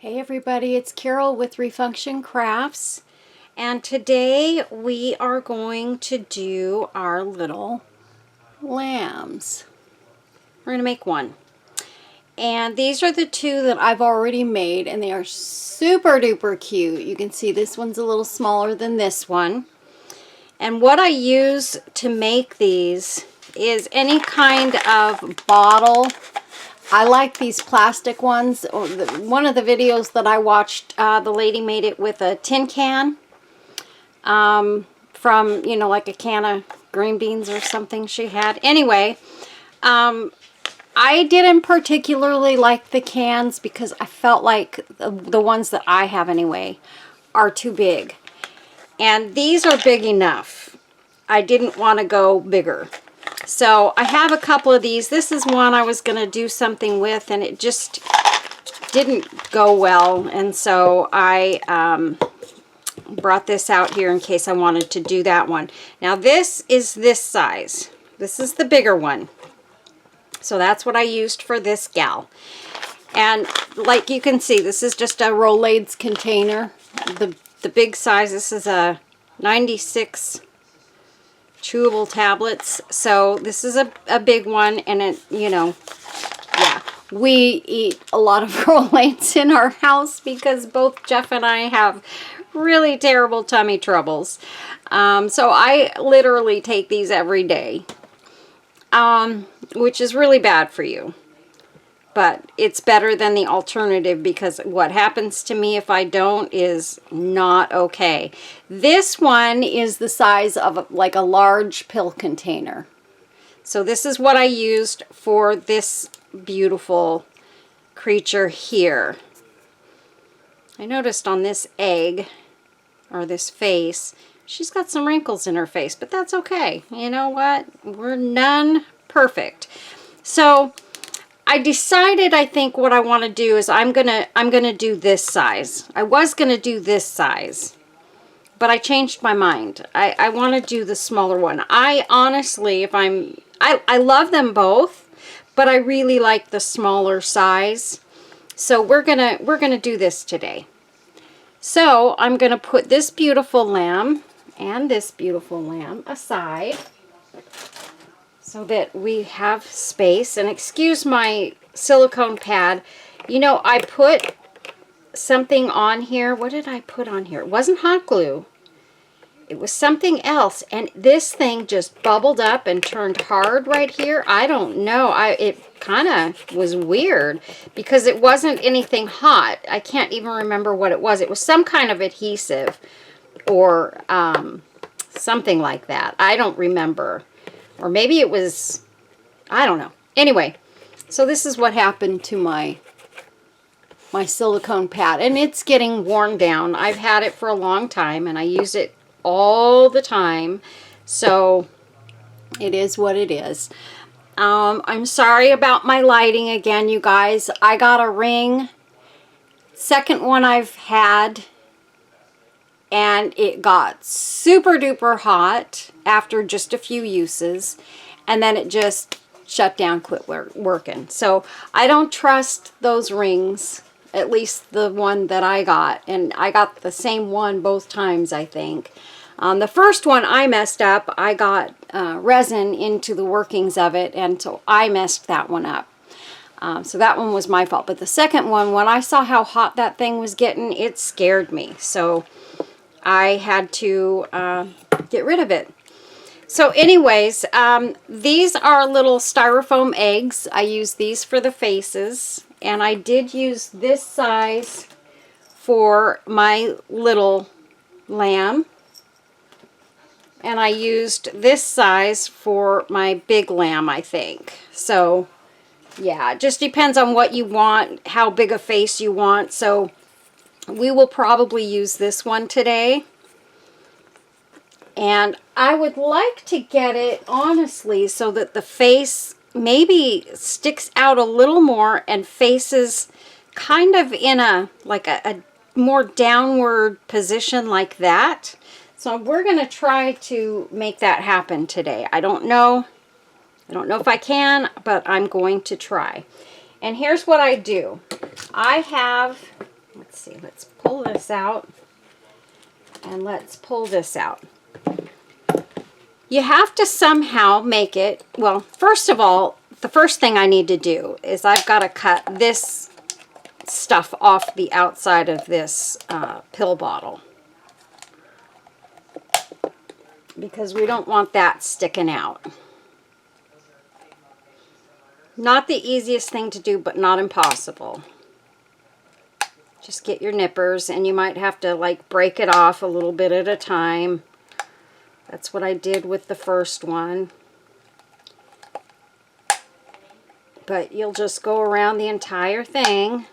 Hey everybody, it's Carol with Refunction Crafts, and today we are going to do our little lambs. We're going to make one. And these are the two that I've already made, and they are super duper cute. You can see this one's a little smaller than this one. And what I use to make these is any kind of bottle. I like these plastic ones. One of the videos that I watched, the lady made it with a tin can from, you know, like a can of green beans or something she had. Anyway, I didn't particularly like the cans because I felt like the ones that I have anyway are too big. And these are big enough. I didn't want to go bigger. So I have a couple of these. This is one I was going to do something with, and it just didn't go well. And so I brought this out here in case I wanted to do that one. Now this is this size. This is the bigger one. So that's what I used for this gal. And like you can see, this is just a Rolaids container. The big size, this is a 96 chewable tablets. So this is a big one, and it, you know, yeah, we eat a lot of Rolaids in our house because both Jeff and I have really terrible tummy troubles. So I literally take these every day, which is really bad for you. But it's better than the alternative, because what happens to me if I don't is not okay. This one is the size of like a large pill container. So this is what I used for this beautiful creature here. I noticed on this egg, or this face, she's got some wrinkles in her face, but that's okay. You know what? We're none perfect. So I decided, I think what I want to do is I'm gonna do this size. I was gonna do this size, but I changed my mind. I want to do the smaller one. I honestly, I love them both, but I really like the smaller size. So we're gonna do this today. So I'm gonna put this beautiful lamb and this beautiful lamb aside, so that we have space. And excuse my silicone pad. You know, I put something on here. What did I put on here? It wasn't hot glue. It was something else. And this thing just bubbled up and turned hard right here. I don't know. It kind of was weird because it wasn't anything hot. I can't even remember what it was. It was some kind of adhesive or something like that. I don't remember. Or maybe it was, I don't know. Anyway, so this is what happened to my silicone pad. And it's getting worn down. I've had it for a long time, and I use it all the time. So it is what it is. I'm sorry about my lighting again, you guys. I got a ring. Second one I've had. And it got super duper hot after just a few uses, and then it just shut down, quit working. So I don't trust those rings, at least the one that I got, and I got the same one both times, I think. The first one I messed up. I got resin into the workings of it, and so I messed that one up. So that one was my fault. But the second one, when I saw how hot that thing was getting, it scared me. So I had to get rid of it. So anyways, these are little styrofoam eggs. I use these for the faces, and I did use this size for my little lamb, and I used this size for my big lamb, I think. So yeah, it just depends on what you want, how big a face you want. So we will probably use this one today. And I would like to get it, honestly, so that the face maybe sticks out a little more and faces kind of in a more downward position like that. So we're going to try to make that happen today. I don't know if I can, but I'm going to try. And here's what I do. I have let's see, let's pull this out and let's pull this out. You have to somehow make it, well, first of all, the first thing I need to do is I've got to cut this stuff off the outside of this pill bottle, because we don't want that sticking out. Not the easiest thing to do, but not impossible. Just get your nippers, and you might have to like break it off a little bit at a time. That's what I did with the first one. But you'll just go around the entire thing.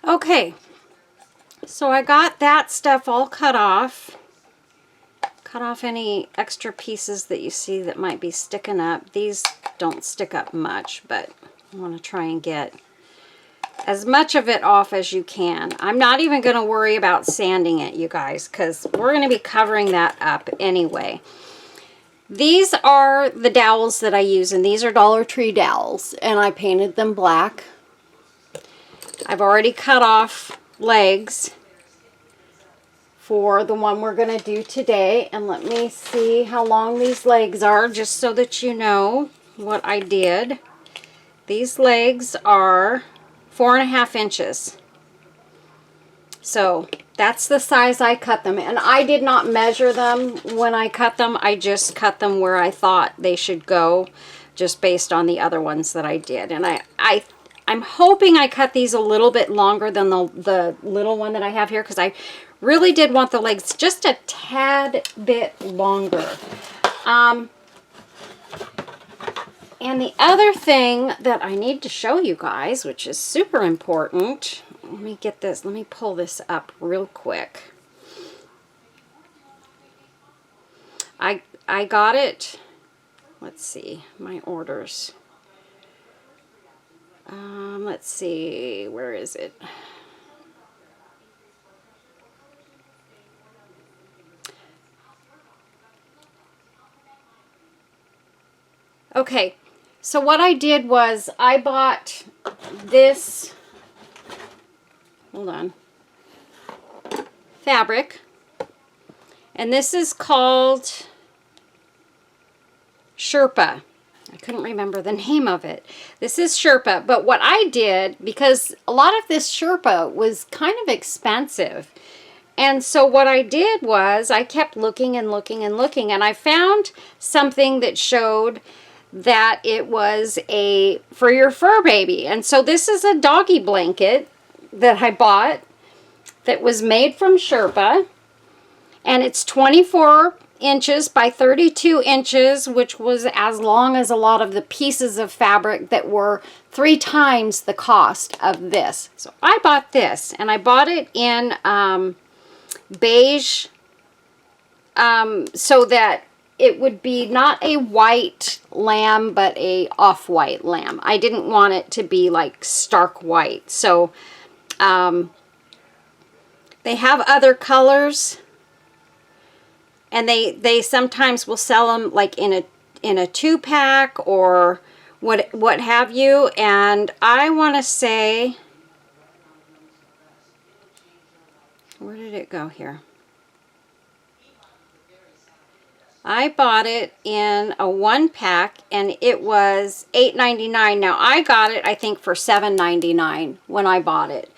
Okay, so I got that stuff all cut off. Cut off any extra pieces that you see that might be sticking up. These don't stick up much, but I want to try and get as much of it off as you can. I'm not even going to worry about sanding it, you guys, because we're going to be covering that up anyway. These are the dowels that I use, and these are Dollar Tree dowels, and I painted them black. I've already cut off legs for the one we're going to do today, and let me see how long these legs are, just so that you know what I did. These legs are 4.5 inches. So that's the size I cut them, and I did not measure them when I cut them. I just cut them where I thought they should go, just based on the other ones that I did. And I'm hoping I cut these a little bit longer than the little one that I have here, because I really did want the legs just a tad bit longer. And the other thing that I need to show you guys, which is super important, let me get this, let me pull this up real quick. I got it, let's see, my orders. Let's see, where is it? Okay, so what I did was I bought this, hold on, fabric, and this is called Sherpa. I couldn't remember the name of it. This is Sherpa, but what I did, because a lot of this Sherpa was kind of expensive, and so what I did was I kept looking and looking and looking, and I found something that showed that it was for your fur baby. And so this is a doggy blanket that I bought that was made from Sherpa, and it's 24 inches by 32 inches, which was as long as a lot of the pieces of fabric that were 3 times the cost of this. So I bought this, and I bought it in beige, so that it would be not a white lamb, but a off-white lamb. I didn't want it to be like stark white. So they have other colors, and they sometimes will sell them like in a 2-pack or what have you. And I want to say, where did it go here? I bought it in a 1-pack, and it was $8.99. Now, I got it, I think, for $7.99 when I bought it.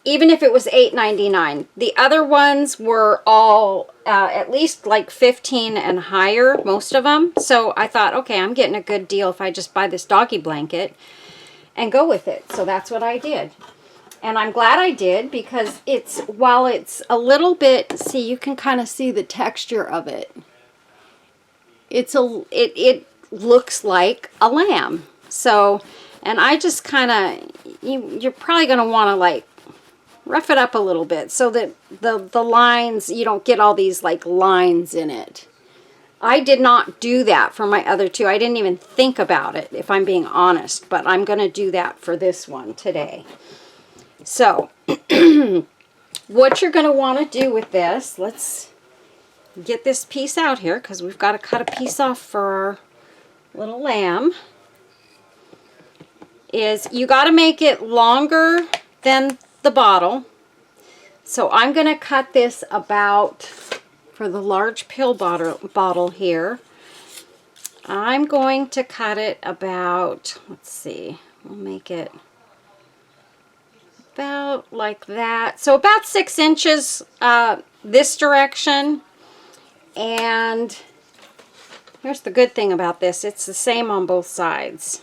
Even if it was $8.99. The other ones were all at least like $15 and higher, most of them. So I thought, okay, I'm getting a good deal if I just buy this doggy blanket and go with it. So that's what I did. And I'm glad I did, because while it's a little bit, see, you can kind of see the texture of it. It looks like a lamb. So, and I just kind of, you're probably going to want to like rough it up a little bit so that the lines, you don't get all these like lines in it. I did not do that for my other two. I didn't even think about it, if I'm being honest, but I'm going to do that for this one today. So, what you're going to want to do with this, let's get this piece out here, because we've got to cut a piece off for our little lamb, is you got to make it longer than the bottle. So I'm going to cut this about, for the large pill bottle here, I'm going to cut it about, let's see, we'll make it about like that. So about 6 inches this direction. And here's the good thing about this. It's the same on both sides.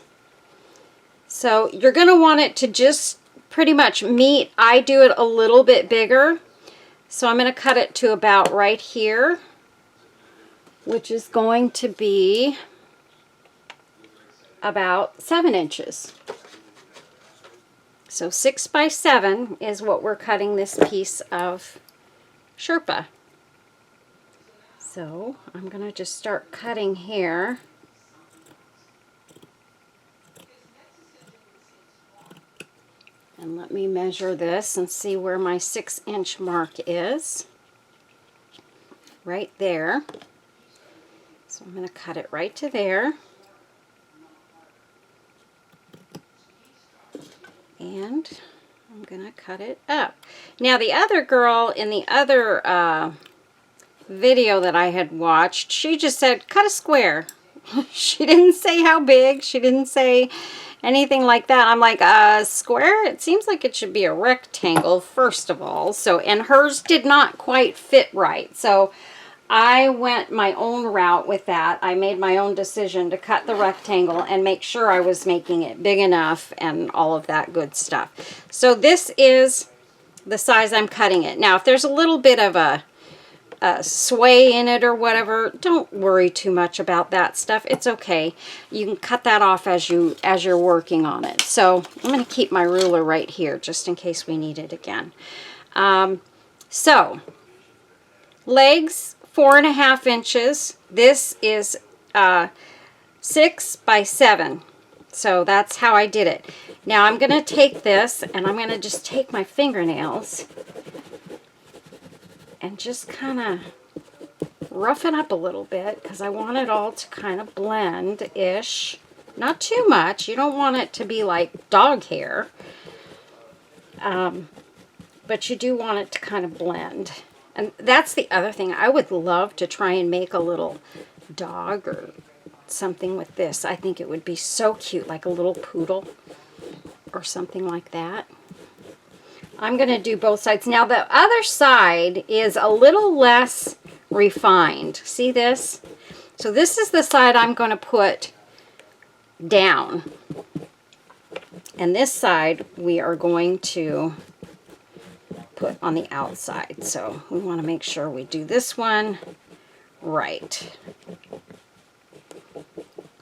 So you're going to want it to just pretty much meet. I do it a little bit bigger. So I'm going to cut it to about right here, which is going to be about 7 inches. So 6 by 7 is what we're cutting this piece of Sherpa. So I'm going to just start cutting here. And let me measure this and see where my 6-inch mark is. Right there. So I'm going to cut it right to there. And I'm going to cut it up. Now the other girl in the other video that I had watched, she just said, cut a square. She didn't say how big. She didn't say anything like that. I'm like, square? It seems like it should be a rectangle, first of all. So, and hers did not quite fit right. So I went my own route with that. I made my own decision to cut the rectangle and make sure I was making it big enough and all of that good stuff. So this is the size I'm cutting it. Now, if there's a little bit of a sway in it or whatever, don't worry too much about that stuff. It's okay. You can cut that off as you're working on it. So I'm going to keep my ruler right here just in case we need it again. So legs 4.5 inches. This is 6 by 7. So that's how I did it. Now I'm going to take this and I'm going to just take my fingernails and just kind of rough it up a little bit, because I want it all to kind of blend-ish. Not too much. You don't want it to be like dog hair. But you do want it to kind of blend. And that's the other thing. I would love to try and make a little dog or something with this. I think it would be so cute, like a little poodle or something like that. I'm going to do both sides. Now the other side is a little less refined. See this? So this is the side I'm going to put down. And this side we are going to put on the outside. So we want to make sure we do this one right.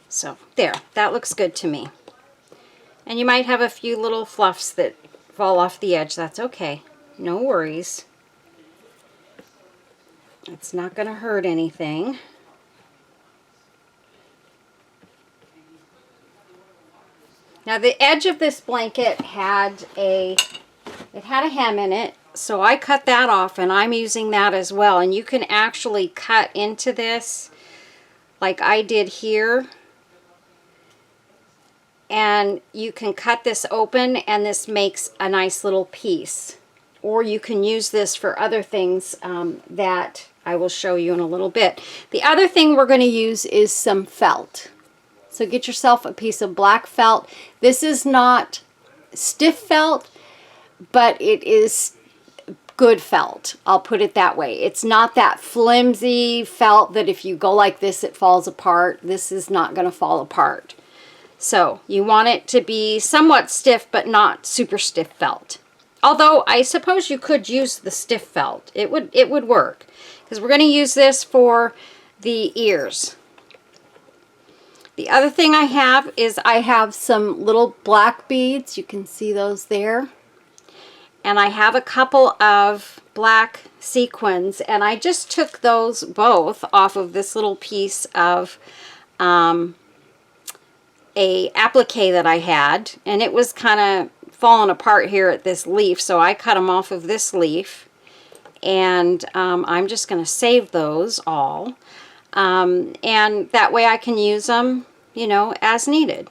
So there, that looks good to me. And you might have a few little fluffs that fall off the edge. That's okay. No worries. It's not going to hurt anything. Now the edge of this blanket had a hem in it, so I cut that off and I'm using that as well. And you can actually cut into this like I did here. And you can cut this open and this makes a nice little piece. Or you can use this for other things that I will show you in a little bit. The other thing we're going to use is some felt. So get yourself a piece of black felt. This is not stiff felt, but it is good felt. I'll put it that way. It's not that flimsy felt that if you go like this, it falls apart. This is not going to fall apart. So you want it to be somewhat stiff, but not super stiff felt. Although I suppose you could use the stiff felt. It would work, because we're going to use this for the ears. The other thing I have is I have some little black beads. You can see those there. And I have a couple of black sequins, and I just took those both off of this little piece of a applique that I had, and it was kind of falling apart here at this leaf, so I cut them off of this leaf, and I'm just going to save those all, and that way I can use them, you know, as needed.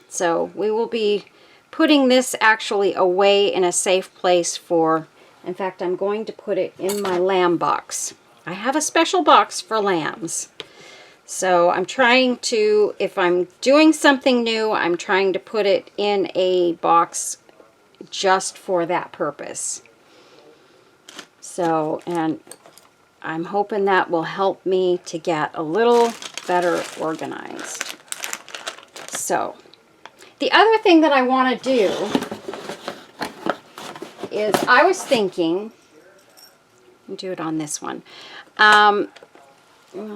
So we will be putting this actually away in a safe place for, in fact, I'm going to put it in my lamb box. I have a special box for lambs. So I'm trying to, if I'm doing something new, I'm trying to put it in a box just for that purpose. So, and I'm hoping that will help me to get a little better organized. So, the other thing that I want to do is, I was thinking, do it on this one. Well,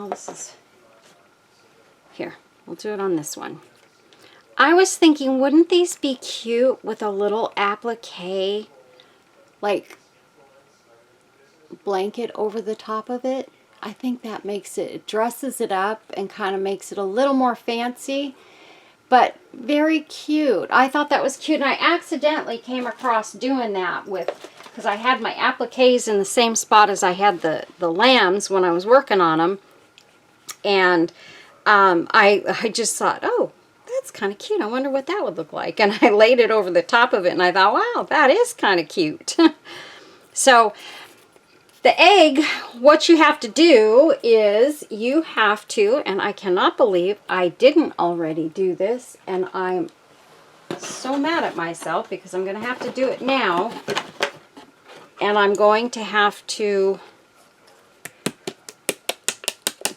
this is... Here, we'll do it on this one. I was thinking, wouldn't these be cute with a little applique, like, blanket over the top of it? I think that makes it, it dresses it up and kind of makes it a little more fancy, but very cute. I thought that was cute, and I accidentally came across doing that with, because I had my appliques in the same spot as I had the lambs when I was working on them, and I just thought, oh, that's kind of cute. I wonder what that would look like. And I laid it over the top of it, and I thought, wow, that is kind of cute. So the egg, what you have to do is you have to, and I cannot believe I didn't already do this, and I'm so mad at myself because I'm going to have to do it now, and I'm going to have to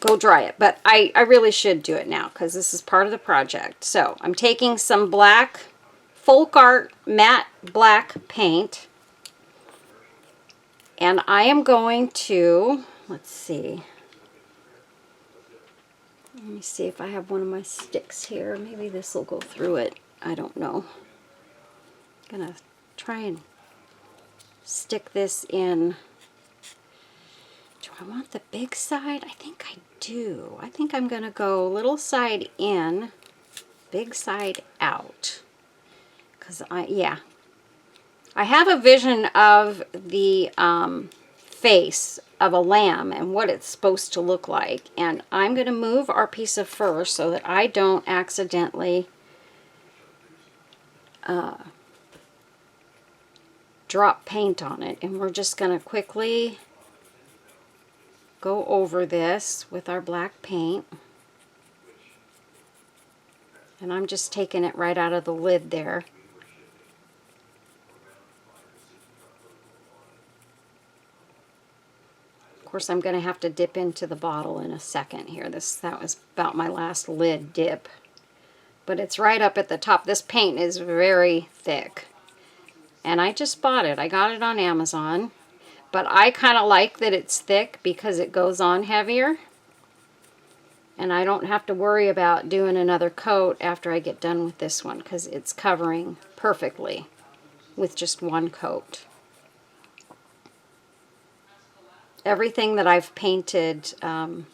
go dry it, but I really should do it now because this is part of the project. So I'm taking some black folk art matte black paint, and I am going to, let's see, let me see if I have one of my sticks here. Maybe this will go through it. I don't know. I'm gonna try and stick this in. Do I want the big side? I think I do. I think I'm going to go little side in, big side out. Because I have a vision of the face of a lamb and what it's supposed to look like. And I'm going to move our piece of fur so that I don't accidentally drop paint on it. And we're just going to quickly go over this with our black paint, and I'm just taking it right out of the lid there. Of course, I'm going to have to dip into the bottle in a second here. That was about my last lid dip, but it's right up at the top. This paint is very thick, and I just bought it. I got it on Amazon. But I kind of like that it's thick because it goes on heavier. And I don't have to worry about doing another coat after I get done with this one because it's covering perfectly with just one coat. everything that I've painted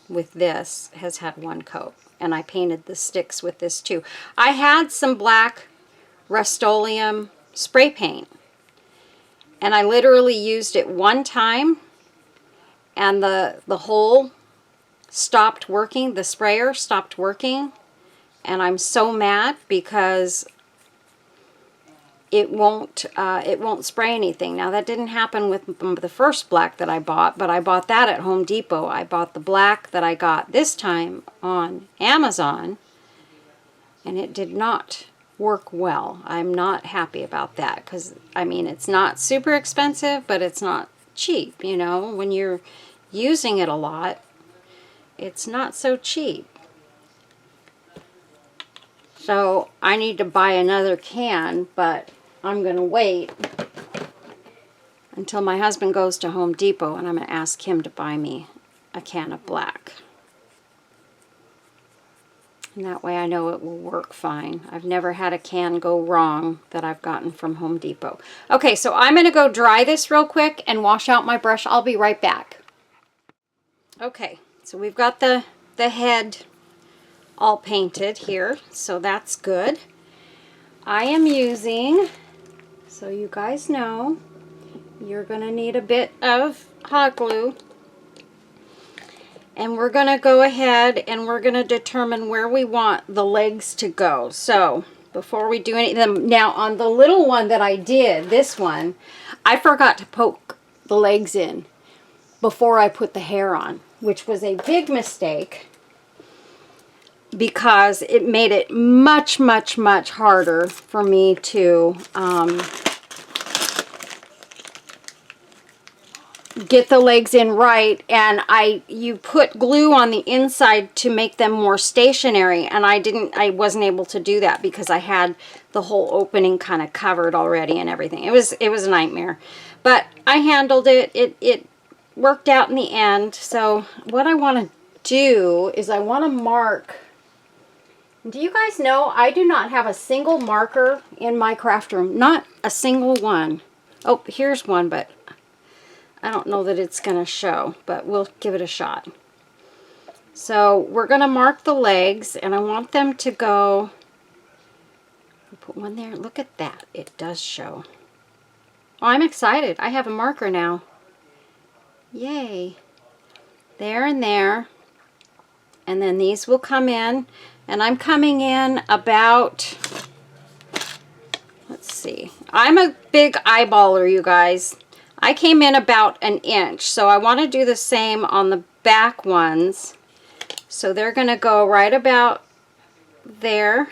with this has had one coat. And I painted the sticks with this too. I had some black Rust-Oleum spray paint. And I literally used it one time. And the hole stopped working. The sprayer stopped working. And I'm so mad because it won't spray anything. Now that didn't happen with the first black that I bought, but I bought that at Home Depot. I bought the black that I got this time on Amazon, and it did not work well. I'm not happy about that because, I mean, it's not super expensive, but it's not cheap, you know. When you're using it a lot, it's not so cheap. So I need to buy another can, but I'm going to wait until my husband goes to Home Depot, and I'm going to ask him to buy me a can of black. And that way I know it will work fine. I've never had a can go wrong that I've gotten from Home Depot. Okay, so I'm going to go dry this real quick and wash out my brush. I'll be right back. Okay, so we've got the head all painted here, so that's good. I am using, so you guys know, you're going to need a bit of hot glue. And we're going to go ahead and we're going to determine where we want the legs to go. So before we do anything, now on the little one that I did, this one, I forgot to poke the legs in before I put the hair on, which was a big mistake because it made it much, much, much harder for me to get the legs in right. And you put glue on the inside to make them more stationary, and I wasn't able to do that because I had the whole opening kind of covered already and everything. It was a nightmare, but I handled it. It worked out in the end. So what I want to do is I want to mark. Do you guys know I do not have a single marker in my craft room? Not a single one. Oh, here's one, but I don't know that it's going to show, but we'll give it a shot. So we're going to mark the legs, and I want them to go. Put one there. Look at that. It does show. Oh, I'm excited. I have a marker now. Yay. There and there. And then these will come in. And I'm coming in about, let's see. I'm a big eyeballer, you guys. I came in about an inch. So I want to do the same on the back ones. So they're going to go right about there.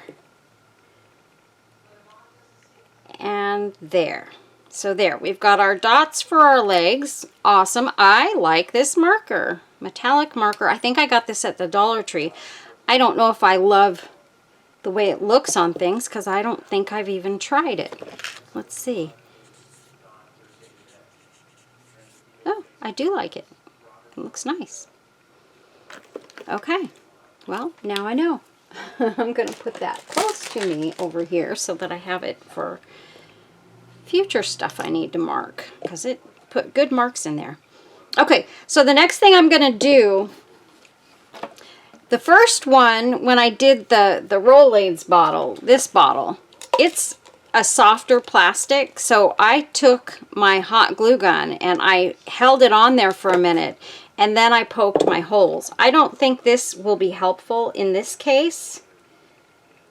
And there. So there, we've got our dots for our legs. Awesome. I like this marker. Metallic marker. I think I got this at the Dollar Tree. I don't know if I love the way it looks on things because I don't think I've even tried it. Let's see. Oh, I do like it. It looks nice. Okay. Well, now I know. I'm going to put that close to me over here so that I have it for future stuff I need to mark because it put good marks in there. Okay, so the next thing I'm going to do, the first one, when I did the Rolaids bottle, this bottle, it's a softer plastic, so I took my hot glue gun and I held it on there for a minute, and then I poked my holes. I don't think this will be helpful in this case.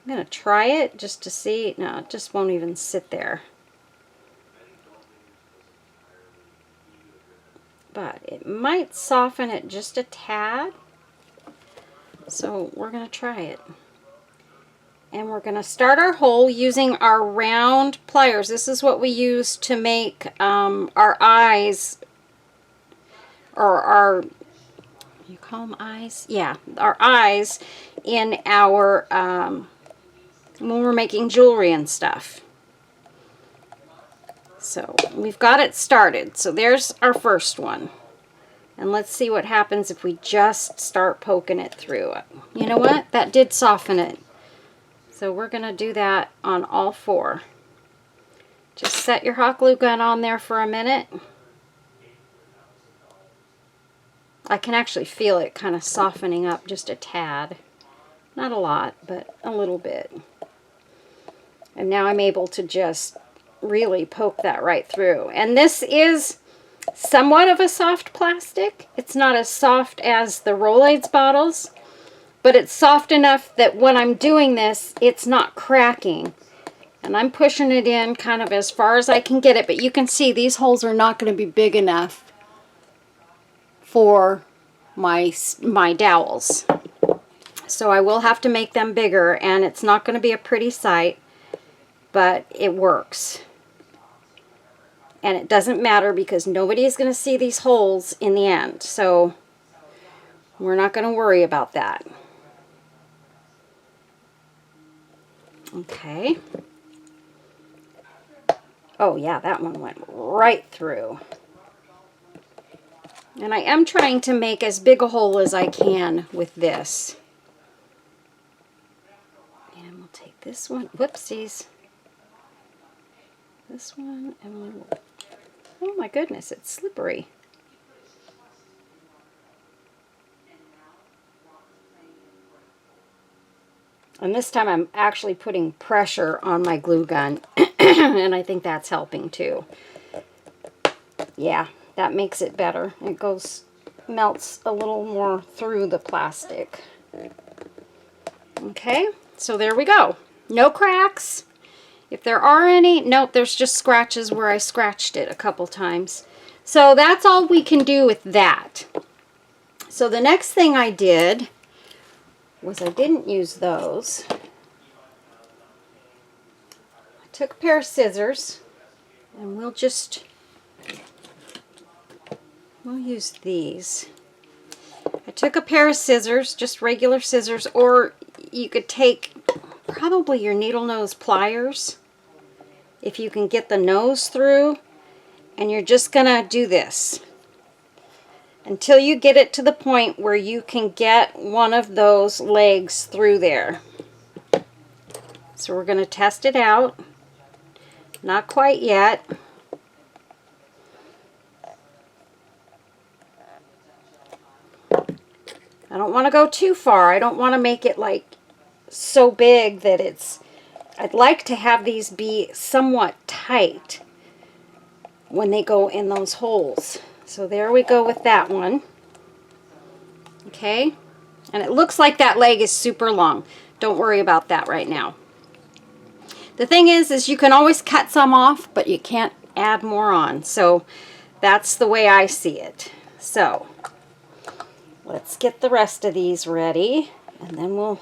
I'm going to try it just to see. No, it just won't even sit there. But it might soften it just a tad. So we're going to try it. And we're going to start our hole using our round pliers. This is what we use to make our eyes, or our, you call them eyes? Yeah, our eyes in our, when we're making jewelry and stuff. So we've got it started. So there's our first one. And let's see what happens if we just start poking it through. You know what? That did soften it. So we're going to do that on all four. Just set your hot glue gun on there for a minute. I can actually feel it kind of softening up just a tad. Not a lot, but a little bit. And now I'm able to just really poke that right through. And this is somewhat of a soft plastic. It's not as soft as the Rolaids bottles, but it's soft enough that when I'm doing this, it's not cracking. And I'm pushing it in kind of as far as I can get it, but you can see these holes are not going to be big enough for my dowels. So I will have to make them bigger, and it's not going to be a pretty sight, but it works. And it doesn't matter because nobody is going to see these holes in the end. So we're not going to worry about that. Okay. Oh yeah, that one went right through. And I am trying to make as big a hole as I can with this. And we'll take this one. Whoopsies. This one, and we'll... Oh my goodness, it's slippery. And this time I'm actually putting pressure on my glue gun, and I think that's helping too. Yeah, that makes it better. It melts a little more through the plastic. Okay, so there we go. No cracks. If there are any, nope, there's just scratches where I scratched it a couple times. So that's all we can do with that. So the next thing I did was I didn't use those. I took a pair of scissors, and we'll use these. I took a pair of scissors, just regular scissors, or you could take probably your needle nose pliers if you can get the nose through, and you're just gonna do this until you get it to the point where you can get one of those legs through there. So we're gonna test it out. Not quite yet. I don't want to go too far. I don't want to make it like so big that I'd like to have these be somewhat tight when they go in those holes. So there we go with that one. Okay, and it looks like that leg is super long. Don't worry about that right now. The thing is you can always cut some off, but you can't add more on. So that's the way I see it. So let's get the rest of these ready, and then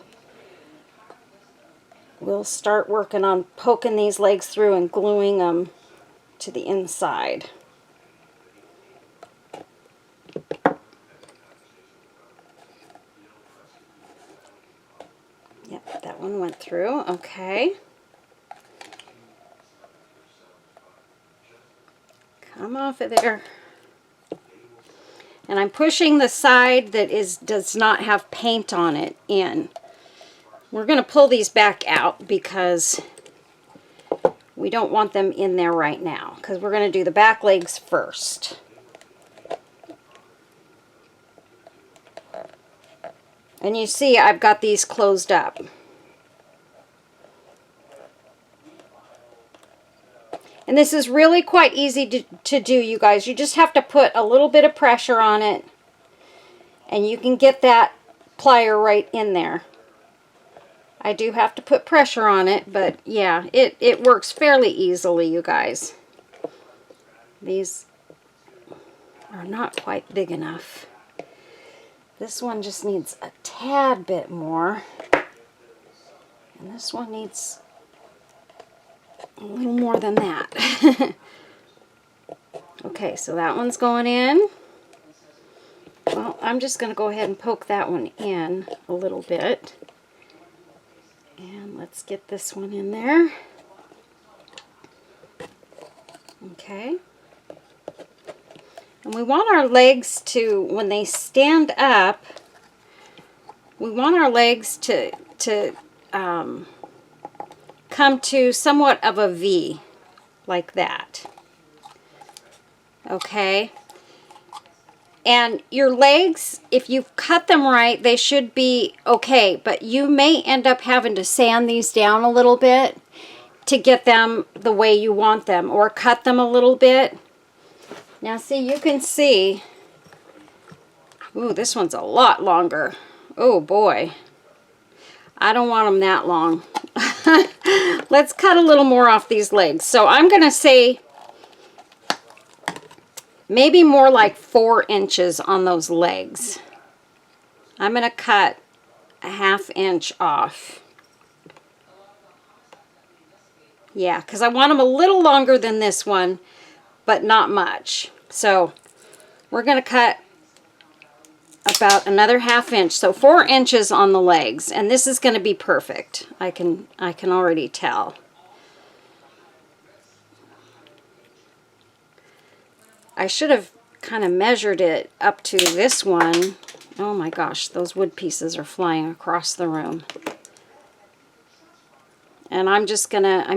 we'll start working on poking these legs through and gluing them to the inside. Yep, that one went through. Okay. Come off of there. And I'm pushing the side that does not have paint on it in. We're going to pull these back out because we don't want them in there right now, because we're going to do the back legs first. And you see I've got these closed up. And this is really quite easy to do, you guys. You just have to put a little bit of pressure on it, and you can get that plier right in there. I do have to put pressure on it, but yeah, it works fairly easily, you guys. These are not quite big enough. This one just needs a tad bit more. And this one needs a little more than that. Okay, so that one's going in. Well, I'm just going to go ahead and poke that one in a little bit. And let's get this one in there. Okay. And we want our legs to, when they stand up, we want our legs to come to somewhat of a V, like that. Okay. And your legs, if you've cut them right, they should be okay, but you may end up having to sand these down a little bit to get them the way you want them, or cut them a little bit. Now see, you can see, ooh, this one's a lot longer. Oh boy, I don't want them that long. Let's cut a little more off these legs. So I'm gonna say maybe more like 4 inches on those legs. I'm gonna cut a 1/2 inch off. Yeah, because I want them a little longer than this one, but not much. So we're gonna cut about another 1/2 inch, so 4 inches on the legs, and this is gonna be perfect. I can already tell. I should have kind of measured it up to this one. Oh my gosh, those wood pieces are flying across the room. And I'm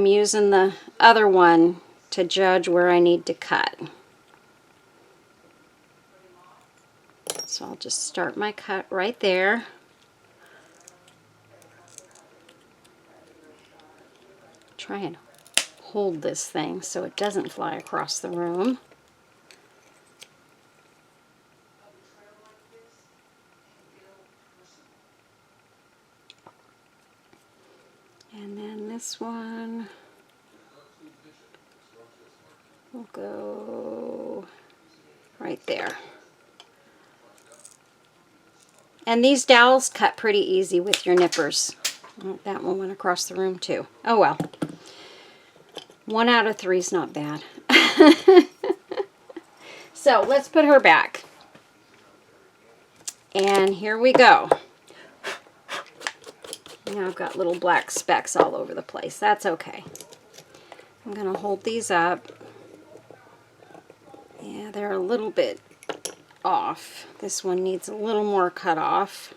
using the other one to judge where I need to cut. So I'll just start my cut right there. Try and hold this thing so it doesn't fly across the room. And then this one will go right there. And these dowels cut pretty easy with your nippers. Oh, that one went across the room too. Oh well. 1 out of 3 is not bad. So let's put her back. And here we go. Now I've got little black specks all over the place. That's okay. I'm going to hold these up. Yeah, they're a little bit off. This one needs a little more cut off.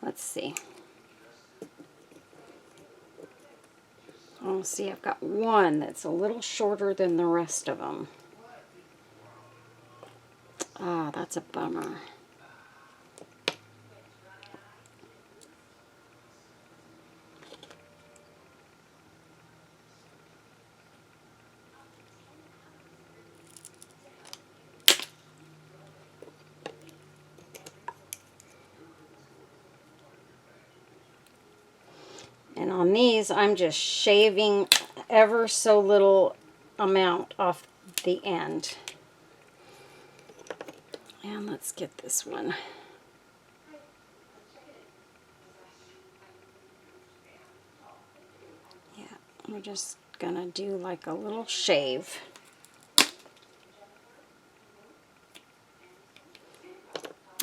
Let's see. Oh, see, I've got one that's a little shorter than the rest of them. Ah, that's a bummer. And on these, I'm just shaving ever so little amount off the end. And let's get this one. Yeah, we're just gonna do like a little shave.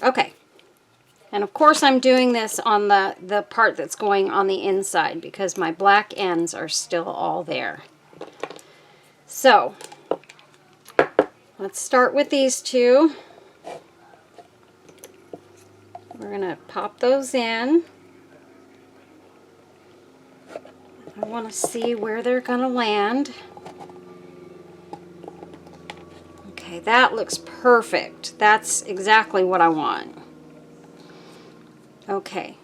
Okay. And of course I'm doing this on the part that's going on the inside because my black ends are still all there. So, let's start with these two. We're going to pop those in. I want to see where they're going to land. Okay, that looks perfect. That's exactly what I want. Okay,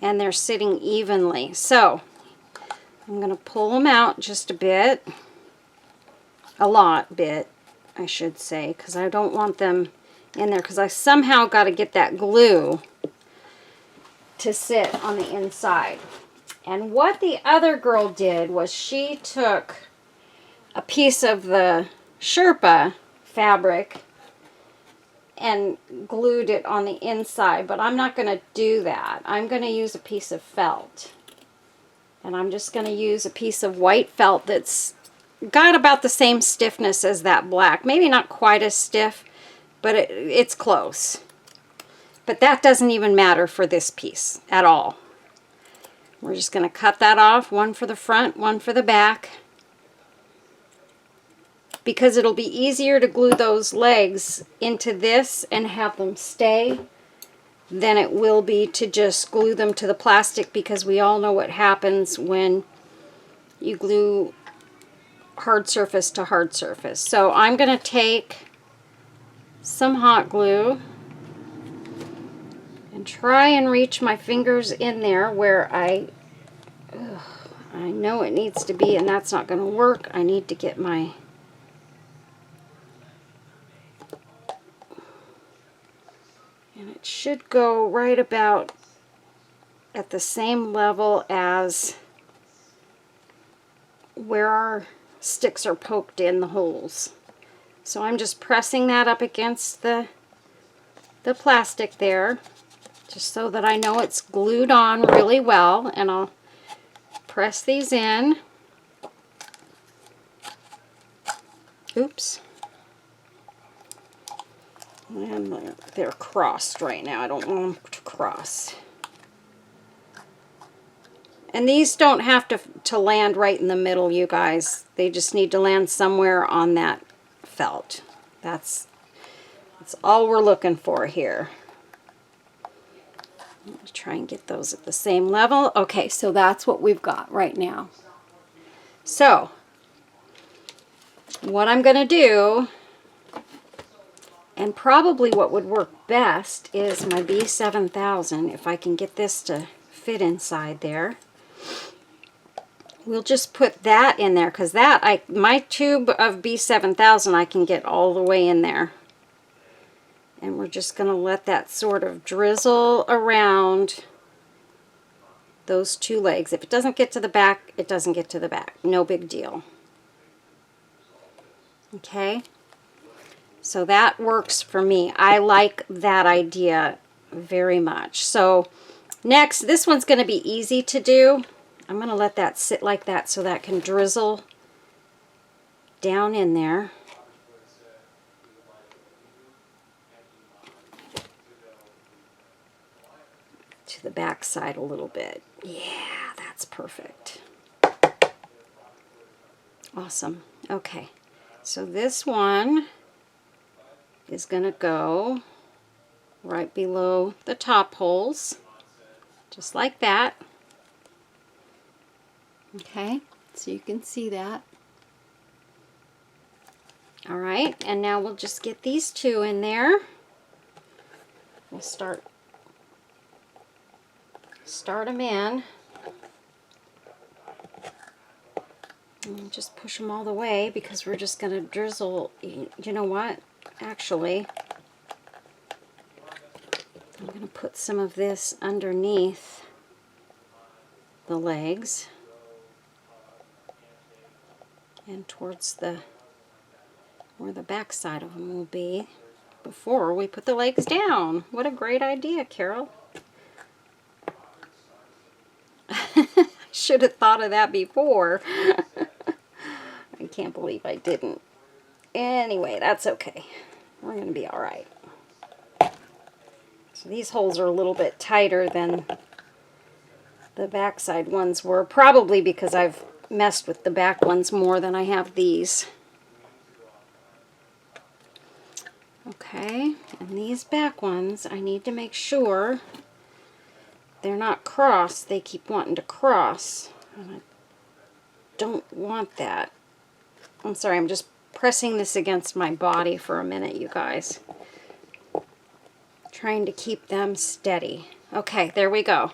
and they're sitting evenly. So I'm going to pull them out just a bit, I should say, because I don't want them in there, because I somehow got to get that glue to sit on the inside. And what the other girl did was she took a piece of the Sherpa fabric and glued it on the inside, but I'm not going to do that. I'm going to use a piece of felt. And I'm just going to use a piece of white felt that's got about the same stiffness as that black. Maybe not quite as stiff, but it's close. But that doesn't even matter for this piece at all. We're just going to cut that off, one for the front, one for the back. because it'll be easier to glue those legs into this and have them stay than it will be to just glue them to the plastic, because we all know what happens when you glue hard surface to hard surface. So I'm going to take some hot glue and try and reach my fingers in there where I know it needs to be, and that's not going to work. I need to get my... And it should go right about at the same level as where our sticks are poked in the holes. So I'm just pressing that up against the plastic there, just so that I know it's glued on really well, and I'll press these in. Oops. And they're crossed right now. I don't want them to cross. And these don't have to land right in the middle, you guys. They just need to land somewhere on that felt. That's all we're looking for here. I'm going to try and get those at the same level. Okay, so that's what we've got right now. So, what I'm going to do, and probably what would work best, is my B7000, if I can get this to fit inside there. We'll just put that in there, because my tube of B7000 I can get all the way in there. And we're just going to let that sort of drizzle around those two legs. If it doesn't get to the back, it doesn't get to the back. No big deal. Okay? So that works for me. I like that idea very much. So next, this one's going to be easy to do. I'm going to let that sit like that so that can drizzle down in there. To the back side a little bit. Yeah, that's perfect. Awesome. Okay, so this one is going to go right below the top holes, just like that. Okay, so you can see that. All right, and now we'll just get these two in there. We'll start them in. And just push them all the way, because we're just going to drizzle. You know what? Actually, I'm going to put some of this underneath the legs and towards where the back side of them will be before we put the legs down. What a great idea, Carol. I should have thought of that before. I can't believe I didn't. Anyway, that's okay. We're going to be all right. So these holes are a little bit tighter than the backside ones were, probably because I've messed with the back ones more than I have these. Okay, and these back ones, I need to make sure they're not crossed. They keep wanting to cross, and I don't want that. I'm sorry, I'm just pressing this against my body for a minute, you guys. Trying to keep them steady. Okay, there we go.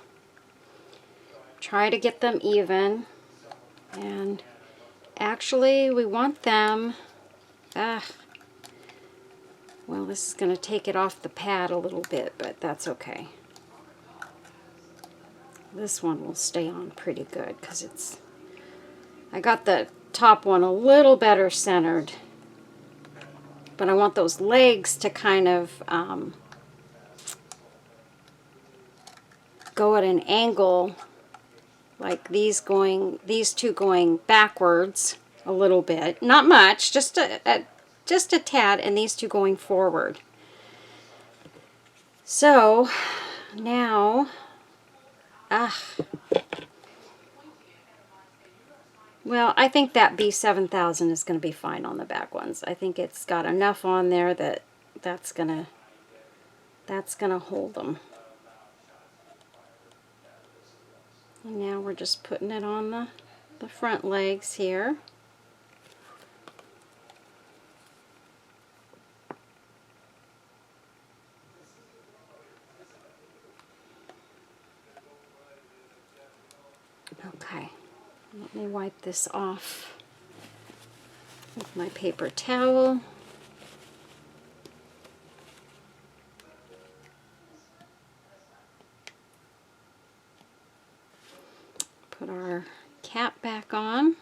Try to get them even. And actually, we want them... well, this is going to take it off the pad a little bit, but that's okay. This one will stay on pretty good, because it's... I got the top one a little better centered, but I want those legs to kind of go at an angle, like these two going backwards a little bit, not much, just a tad, and these two going forward. So now, well, Well, I think that B7000 is going to be fine on the back ones. I think it's got enough on there that that's gonna hold them. And now we're just putting it on the front legs here. Okay, let me wipe this off with my paper towel. Put our cap back on.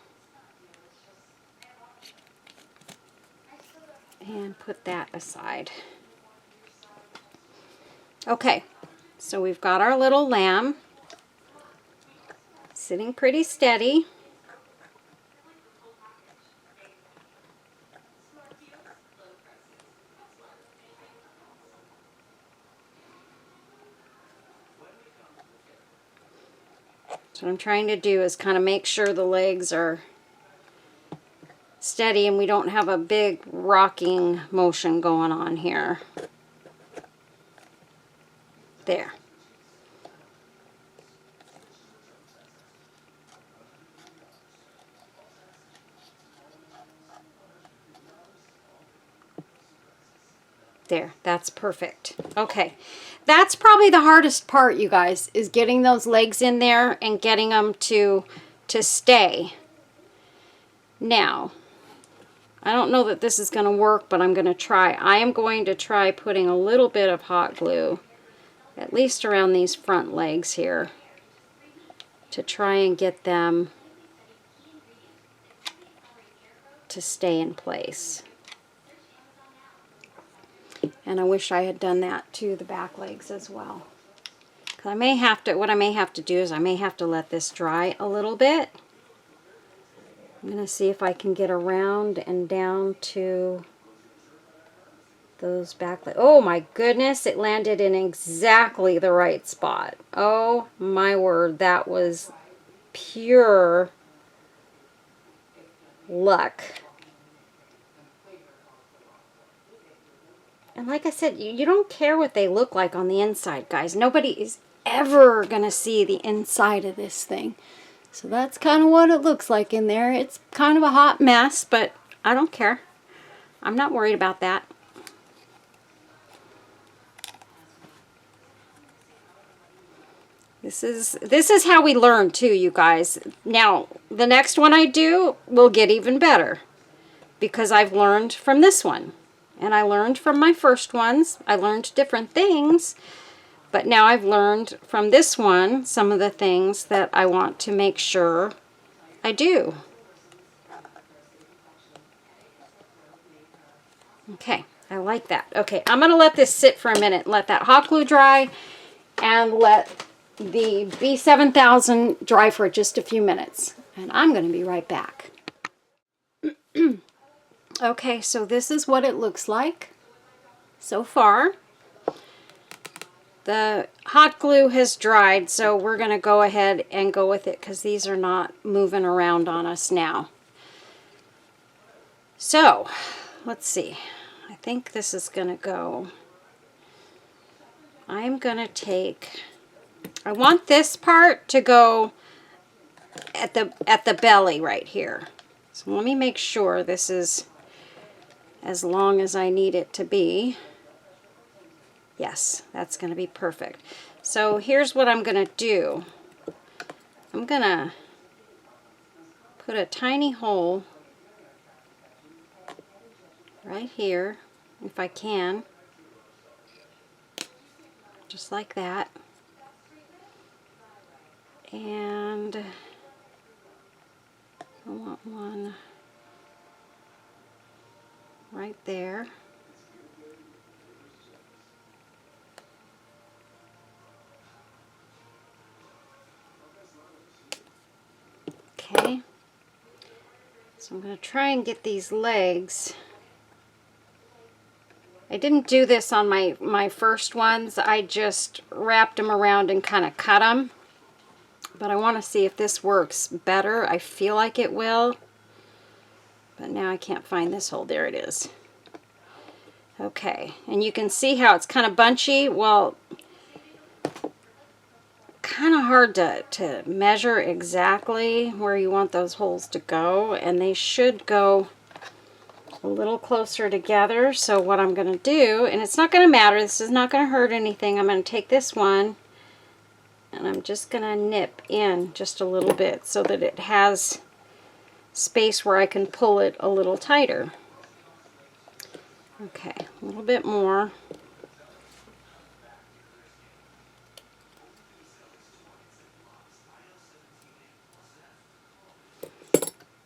And put that aside. Okay, so we've got our little lamb sitting pretty steady. So what I'm trying to do is kind of make sure the legs are steady and we don't have a big rocking motion going on here. There. There, that's perfect. Okay, that's probably the hardest part, you guys, is getting those legs in there and getting them to stay. Now, I don't know that this is going to work, but I'm going to try. I am going to try putting a little bit of hot glue, at least around these front legs here, to try and get them to stay in place. And I wish I had done that to the back legs as well. Because I may have to, what I may have to do is I may have to let this dry a little bit. I'm going to see if I can get around and down to those back legs. Oh my goodness, it landed in exactly the right spot. Oh my word, that was pure luck. And like I said, you don't care what they look like on the inside, guys. Nobody is ever going to see the inside of this thing. So that's kind of what it looks like in there. It's kind of a hot mess, but I don't care. I'm not worried about that. This is how we learn too, you guys. Now, the next one I do will get even better because I've learned from this one. And I learned from my first ones. I learned different things. But now I've learned from this one some of the things that I want to make sure I do. Okay, I like that. Okay, I'm going to let this sit for a minute. Let that hot glue dry and let the B7000 dry for just a few minutes. And I'm going to be right back. Okay, so this is what it looks like so far. The hot glue has dried, so we're going to go ahead and go with it because these are not moving around on us now. So, let's see. I think this is going to go. I'm going to take, I want this part to go at the belly right here. So let me make sure this is as long as I need it to be. Yes, that's going to be perfect. So here's what I'm going to do. I'm going to put a tiny hole right here, if I can. Just like that. And I want one right there. Okay. So I'm going to try and get these legs. I didn't do this on my first ones. I just wrapped them around and kind of cut them. But I want to see if this works better. I feel like it will. But now I can't find this hole. There it is. Okay, and you can see how it's kind of bunchy. Well, kind of hard to measure exactly where you want those holes to go, and they should go a little closer together. So what I'm going to do, and it's not going to matter, this is not going to hurt anything, I'm going to take this one and I'm just going to nip in just a little bit so that it has space where I can pull it a little tighter. Okay, a little bit more.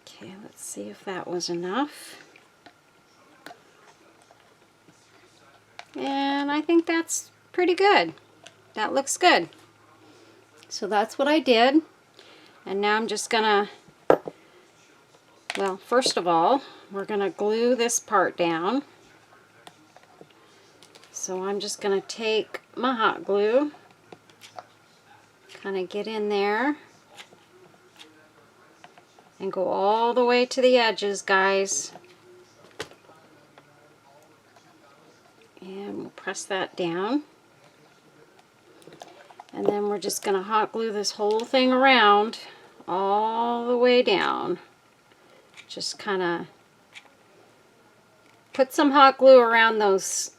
Okay, let's see if that was enough. And I think that's pretty good. That looks good. So that's what I did. And now I'm just gonna, well, first of all, we're gonna glue this part down. So I'm just gonna take my hot glue, kind of get in there, and go all the way to the edges, guys. And we'll press that down. And then we're just going to hot glue this whole thing around all the way down. Just kind of put some hot glue around those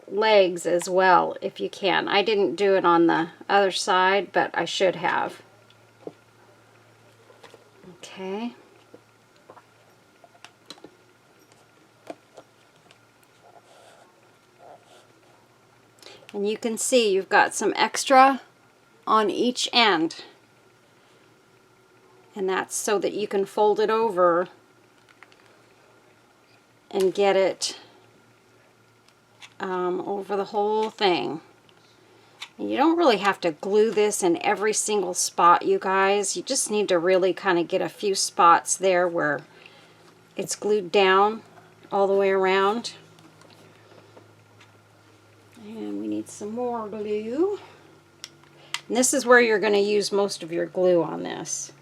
legs as well if you can. I didn't do it on the other side, but I should have. Okay. And you can see you've got some extra on each end, and that's so that you can fold it over and get it over the whole thing. And you don't really have to glue this in every single spot, you guys. You just need to really kind of get a few spots there where it's glued down all the way around. And we need some more glue. And this is where you're going to use most of your glue on this.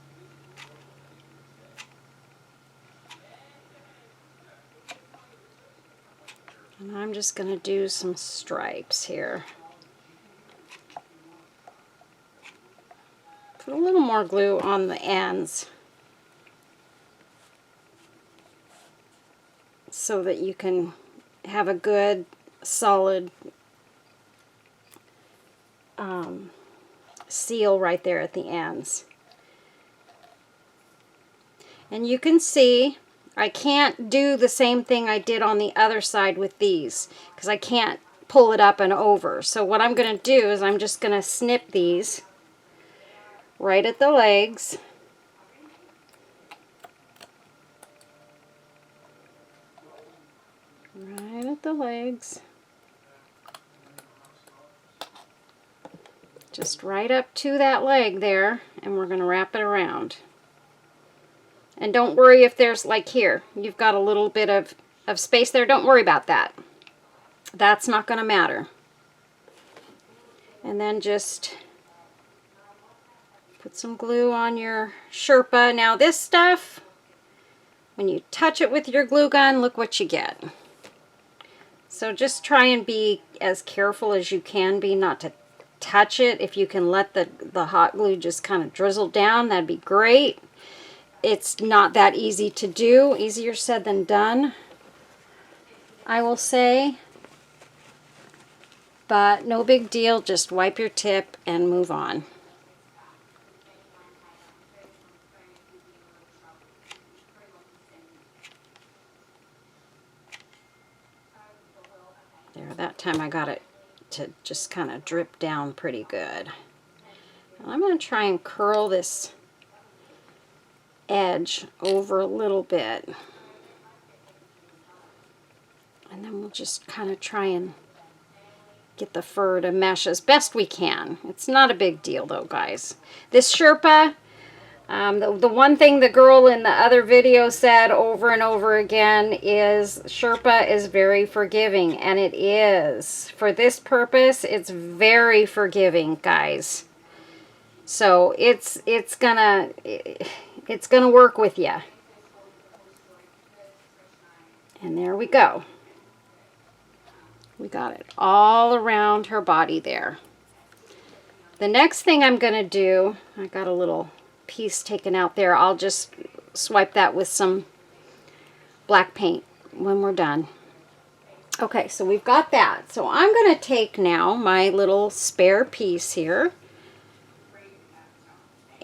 And I'm just going to do some stripes here. Put a little more glue on the ends so that you can have a good solid seal right there at the ends. And you can see I can't do the same thing I did on the other side with these because I can't pull it up and over. So what I'm going to do is I'm just going to snip these right at the legs. Right at the legs. Just right up to that leg there, and we're going to wrap it around. And don't worry if there's, like here, you've got a little bit of space there. Don't worry about that. That's not going to matter. And then just put some glue on your Sherpa. Now this stuff, when you touch it with your glue gun, look what you get. So just try and be as careful as you can be not to touch it. If you can let the hot glue just kind of drizzle down, that'd be great. It's not that easy to do. Easier said than done, I will say. But no big deal. Just wipe your tip and move on. There, that time I got it to just kind of drip down pretty good. And I'm going to try and curl this edge over a little bit. And then we'll just kind of try and get the fur to mesh as best we can. It's not a big deal though, guys. This Sherpa, the one thing the girl in the other video said over and over again is Sherpa is very forgiving, and it is. For this purpose, it's very forgiving, guys. So it's gonna work with you. And there we go. We got it all around her body there. The next thing I'm going to do, I got a little piece taken out there. I'll just swipe that with some black paint when we're done. Okay, so we've got that. So I'm going to take now my little spare piece here.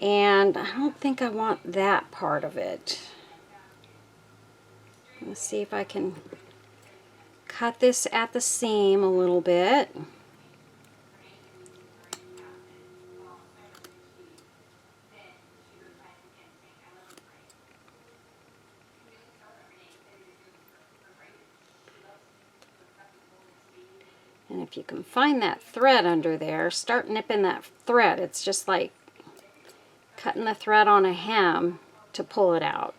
And I don't think I want that part of it. Let's see if I can cut this at the seam a little bit. And if you can find that thread under there, start nipping that thread. It's just like cutting the thread on a hem to pull it out.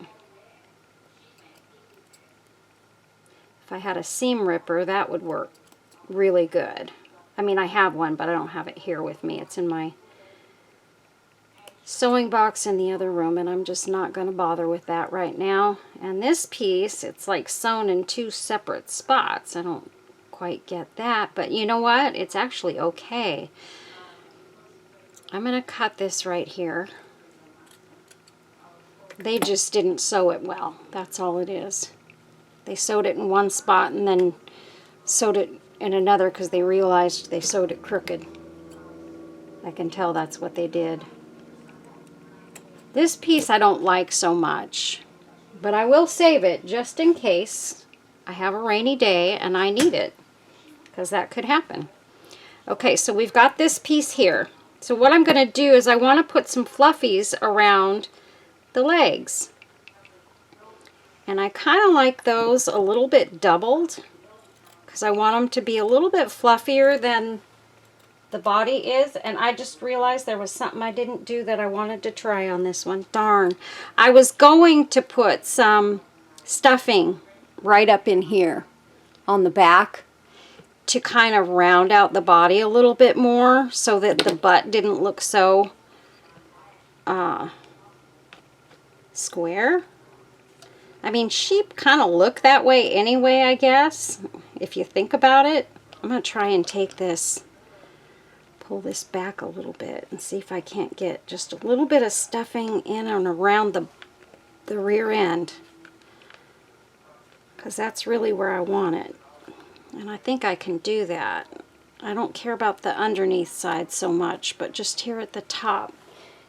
If I had a seam ripper, that would work really good. I mean, I have one, but I don't have it here with me. It's in my sewing box in the other room, and I'm just not going to bother with that right now. And this piece, it's like sewn in two separate spots. I don't quite get that, but you know what? It's actually okay. I'm going to cut this right here. They just didn't sew it well. That's all it is. They sewed it in one spot and then sewed it in another because they realized they sewed it crooked. I can tell that's what they did. This piece I don't like so much, but I will save it just in case I have a rainy day and I need it, because that could happen. Okay, so we've got this piece here. So what I'm going to do is I want to put some fluffies around the legs. And I kind of like those a little bit doubled because I want them to be a little bit fluffier than the body is. And I just realized there was something I didn't do that I wanted to try on this one. Darn. I was going to put some stuffing right up in here on the back to kind of round out the body a little bit more so that the butt didn't look so square. I mean, sheep kind of look that way anyway, I guess, if you think about it. I'm going to try and take this, pull this back a little bit and see if I can't get just a little bit of stuffing in and around the rear end, because that's really where I want it. And I think I can do that. I don't care about the underneath side so much, but just here at the top.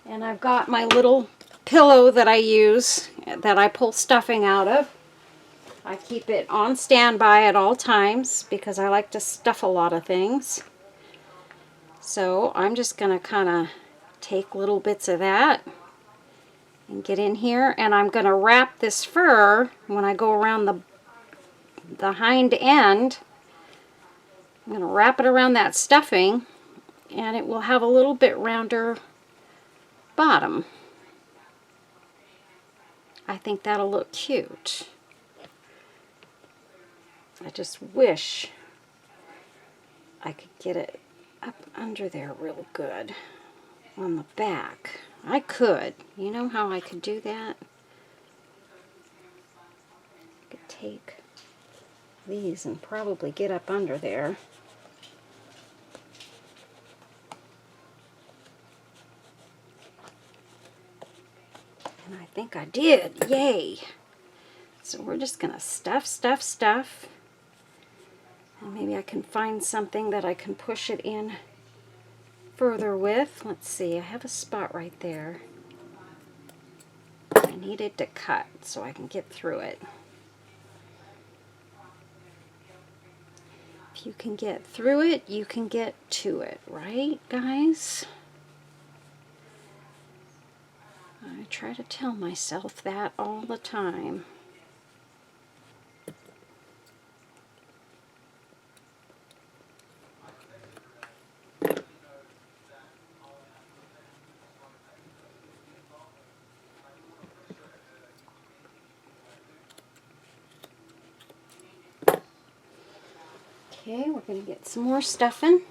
And I've got my little pillow that I use, that I pull stuffing out of. I keep it on standby at all times because I like to stuff a lot of things. So I'm just going to kind of take little bits of that and get in here. And I'm going to wrap this fur when I go around the hind end. I'm going to wrap it around that stuffing, and it will have a little bit rounder bottom. I think that'll look cute. I just wish I could get it up under there real good on the back. I could. You know how I could do that? I could take these and probably get up under there. And I think I did. Yay! So we're just going to stuff, stuff, stuff. And maybe I can find something that I can push it in further with. Let's see, I have a spot right there. I need it to cut so I can get through it. If you can get through it, you can get to it, right, guys? I try to tell myself that all the time. Okay, we're going to get some more stuffing.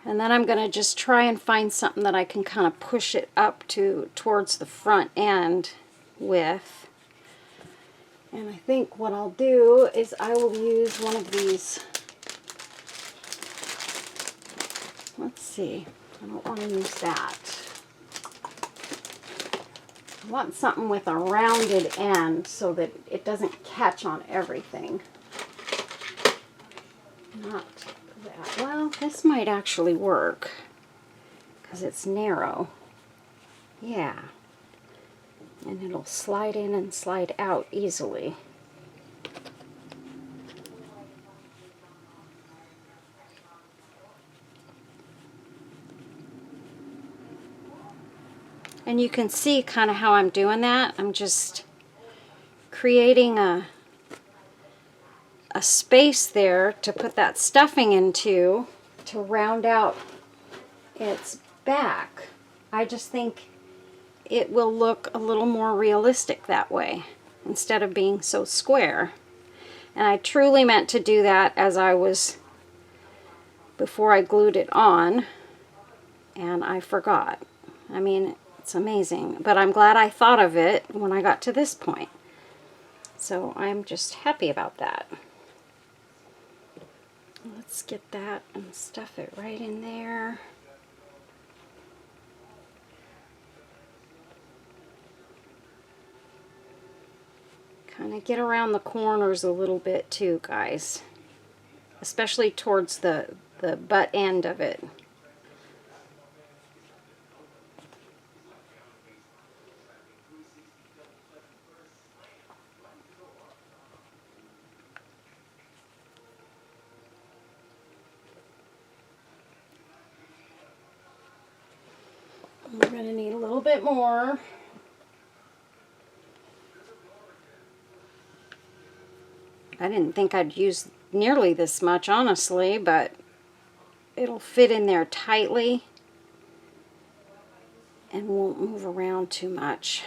And then I'm going to just try and find something that I can kind of push it up towards the front end with. And I think what I'll do is I will use one of these. Let's see. I don't want to use that. I want something with a rounded end so that it doesn't catch on everything. Not that. Well, this might actually work because it's narrow. Yeah. And it'll slide in and slide out easily. And you can see kind of how I'm doing that. I'm just creating a space there to put that stuffing into to round out its back. I just think it will look a little more realistic that way instead of being so square. And I truly meant to do that as I was, before I glued it on, and I forgot. I mean, it's amazing, but I'm glad I thought of it when I got to this point. So I'm just happy about that. Let's get that and stuff it right in there. Kind of get around the corners a little bit too, guys. Especially towards the butt end of it. We're going to need a little bit more. I didn't think I'd use nearly this much, honestly, but it'll fit in there tightly and won't move around too much.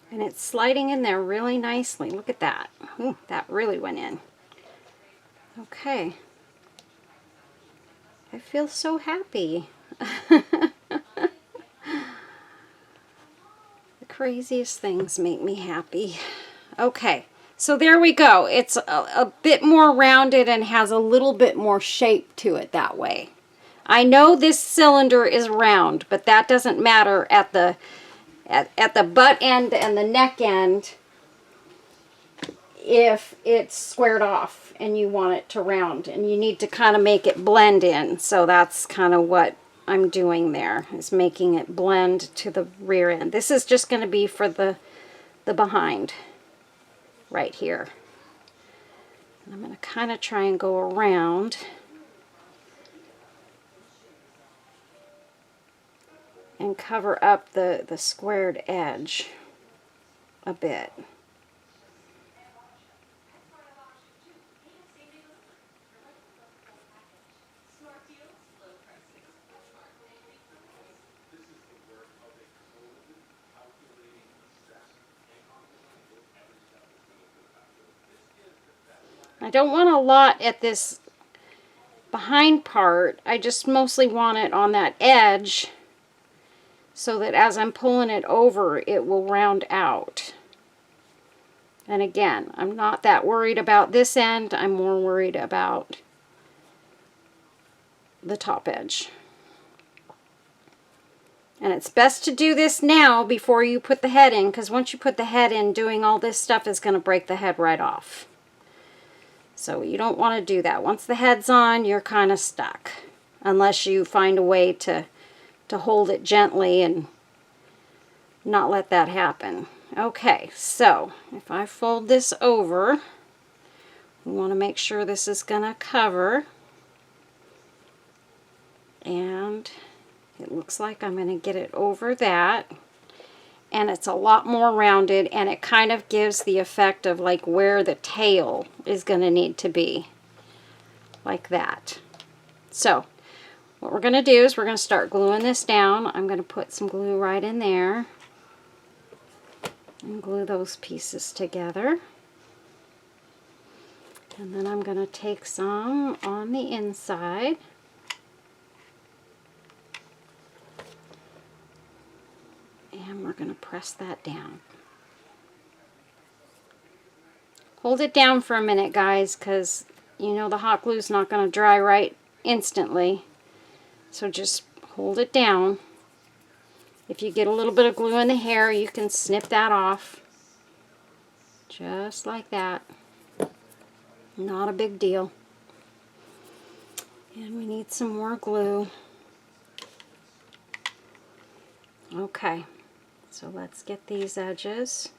And it's sliding in there really nicely. Look at that. Ooh, that really went in. Okay. I feel so happy. The craziest things make me happy. Okay, so there we go. It's a bit more rounded and has a little bit more shape to it that way. I know this cylinder is round, but that doesn't matter at the butt end and the neck end if it's squared off and you want it to round, and you need to kind of make it blend in. So that's kind of what I'm doing there, is making it blend to the rear end. This is just going to be for the behind right here. And I'm going to kind of try and go around and cover up the squared edge a bit. I don't want a lot at this behind part. I just mostly want it on that edge so that as I'm pulling it over, it will round out. And again, I'm not that worried about this end. I'm more worried about the top edge. And it's best to do this now before you put the head in, because once you put the head in, doing all this stuff is going to break the head right off. So you don't want to do that. Once the head's on, you're kind of stuck. Unless you find a way to hold it gently and not let that happen. Okay, so if I fold this over, we want to make sure this is going to cover. And it looks like I'm going to get it over that. And it's a lot more rounded, and it kind of gives the effect of like where the tail is going to need to be. Like that. So what we're going to do is we're going to start gluing this down. I'm going to put some glue right in there and glue those pieces together. And then I'm going to take some on the inside. And we're going to press that down. Hold it down for a minute, guys, because you know the hot glue is not going to dry right instantly. So just hold it down. If you get a little bit of glue in the hair, you can snip that off. Just like that. Not a big deal. And we need some more glue. Okay, so let's get these edges.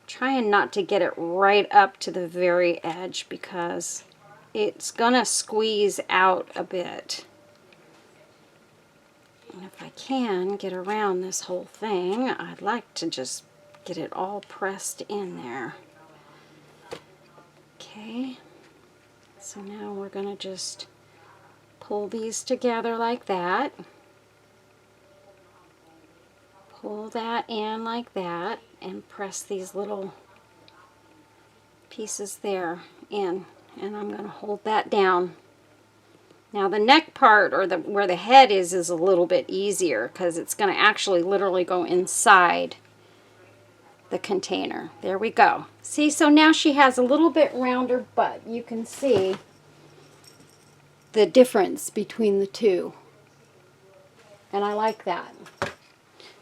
Trying not to get it right up to the very edge because it's gonna squeeze out a bit. And if I can get around this whole thing, I'd like to just get it all pressed in there. Okay, so now we're gonna just pull these together like that. Pull that in like that and press these little pieces there in, and I'm going to hold that down. Now the neck part, or where the head is a little bit easier because it's going to actually literally go inside the container. There we go. See, so now she has a little bit rounder butt. You can see the difference between the two, and I like that.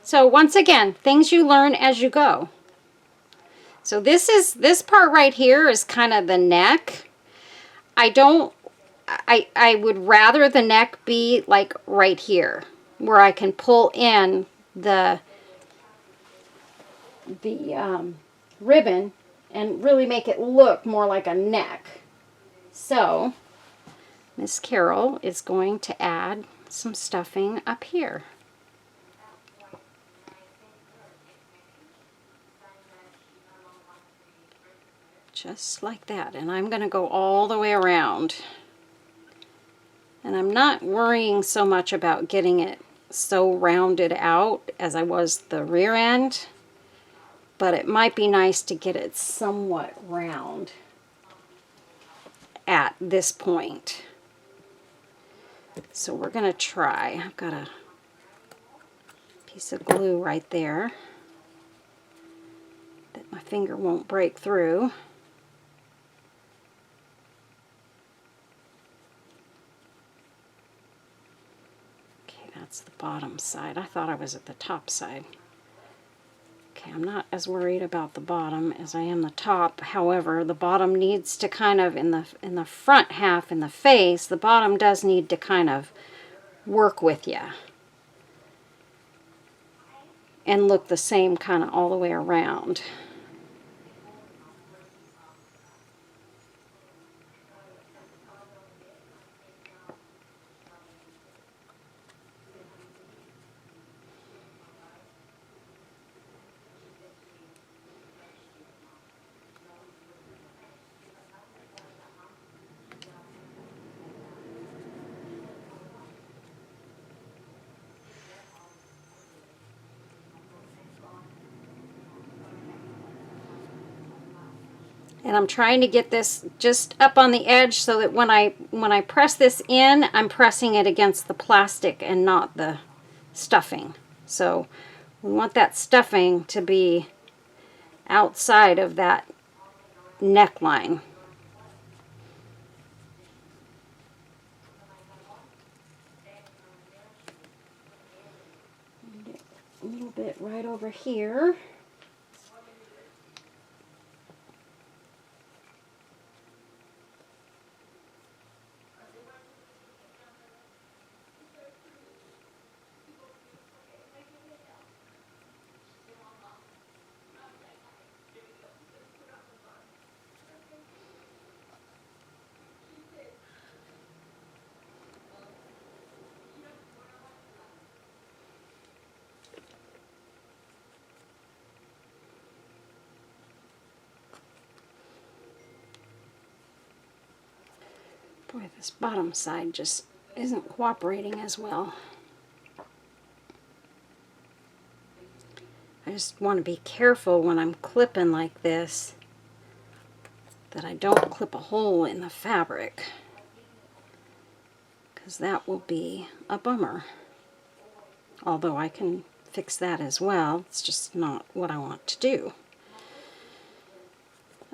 So once again, things you learn as you go. So this part right here is kind of the neck. I would rather the neck be like right here, where I can pull in the ribbon and really make it look more like a neck. So Miss Carol is going to add some stuffing up here. Just like that. And I'm going to go all the way around. And I'm not worrying so much about getting it so rounded out as I was the rear end, but it might be nice to get it somewhat round at this point. So we're going to try. I've got a piece of glue right there that my finger won't break through. That's the bottom side. I thought I was at the top side. Okay, I'm not as worried about the bottom as I am the top. However, the bottom needs to kind of, in the front half, in the face, the bottom does need to kind of work with you and look the same kind of all the way around. And I'm trying to get this just up on the edge so that when I press this in, I'm pressing it against the plastic and not the stuffing. So we want that stuffing to be outside of that neckline. A little bit right over here. Boy, this bottom side just isn't cooperating as well. I just want to be careful when I'm clipping like this that I don't clip a hole in the fabric, because that will be a bummer. Although I can fix that as well, it's just not what I want to do.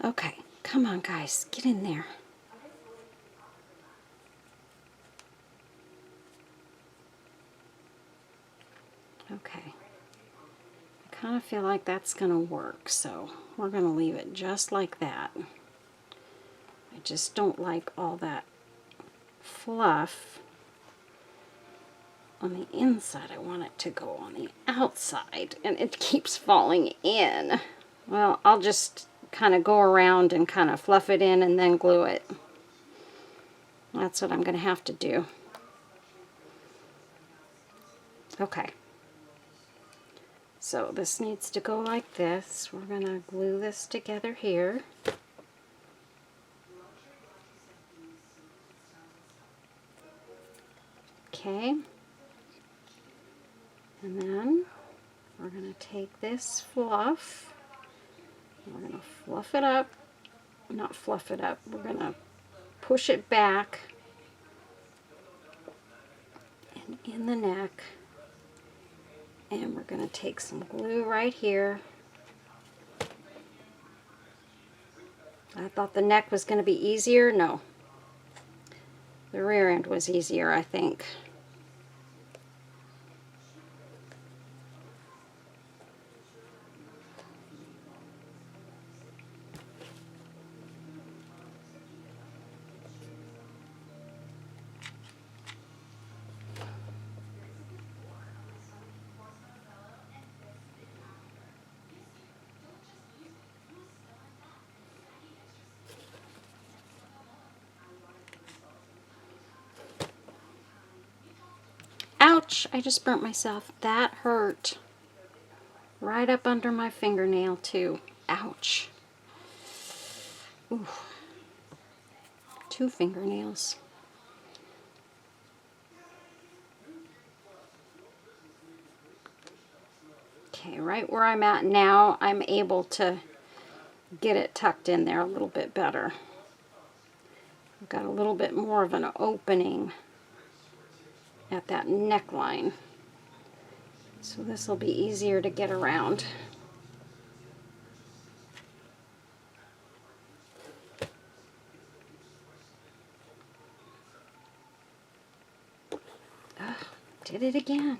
Okay, come on guys, get in there. Okay, I kind of feel like that's going to work, so we're going to leave it just like that. I just don't like all that fluff on the inside. I want it to go on the outside, and it keeps falling in. Well, I'll just kind of go around and kind of fluff it in and then glue it. That's what I'm going to have to do. Okay. So this needs to go like this. We're going to glue this together here. Okay. And then we're going to take this fluff. We're going to fluff it up. Not fluff it up. We're going to push it back and in the neck. And we're going to take some glue right here. I thought the neck was going to be easier. No. The rear end was easier, I think. Ouch! I just burnt myself. That hurt. Right up under my fingernail, too. Ouch. Ooh. 2 fingernails. Okay, right where I'm at now, I'm able to get it tucked in there a little bit better. I've got a little bit more of an opening at that neckline. So this will be easier to get around. Ugh, did it again.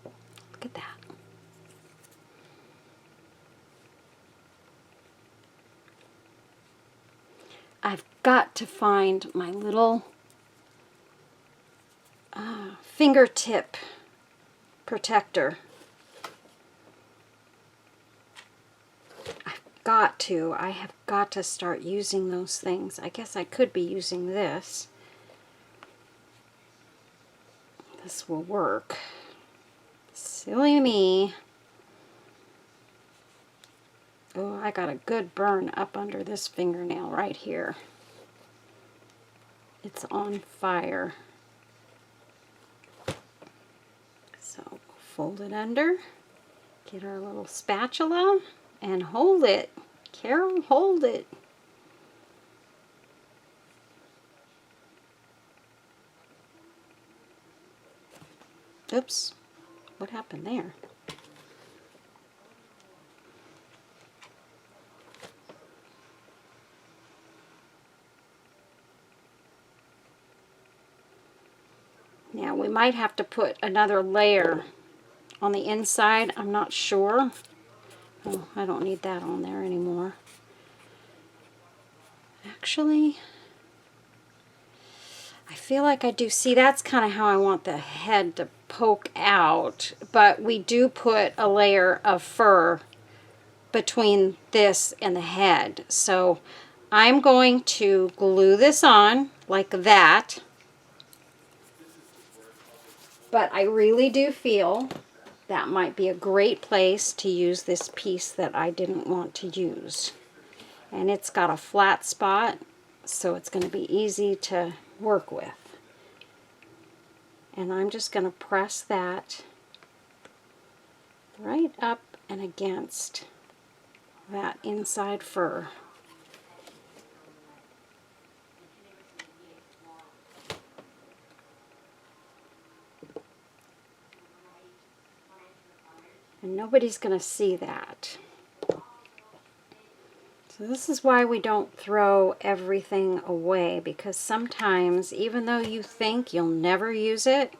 Look at that. I've got to find my little fingertip protector. I have got to start using those things. I guess I could be using this. This will work. Silly me. Oh, I got a good burn up under this fingernail right here. It's on fire. So fold it under, get our little spatula, and hold it. Carol, hold it. Oops, what happened there? Now we might have to put another layer on the inside. I'm not sure. Oh, I don't need that on there anymore. Actually, I feel like I do. See, that's kind of how I want the head to poke out. But we do put a layer of fur between this and the head. So I'm going to glue this on like that. But I really do feel that might be a great place to use this piece that I didn't want to use. And it's got a flat spot, so it's going to be easy to work with. And I'm just going to press that right up and against that inside fur. And nobody's going to see that. So this is why we don't throw everything away, because sometimes, even though you think you'll never use it,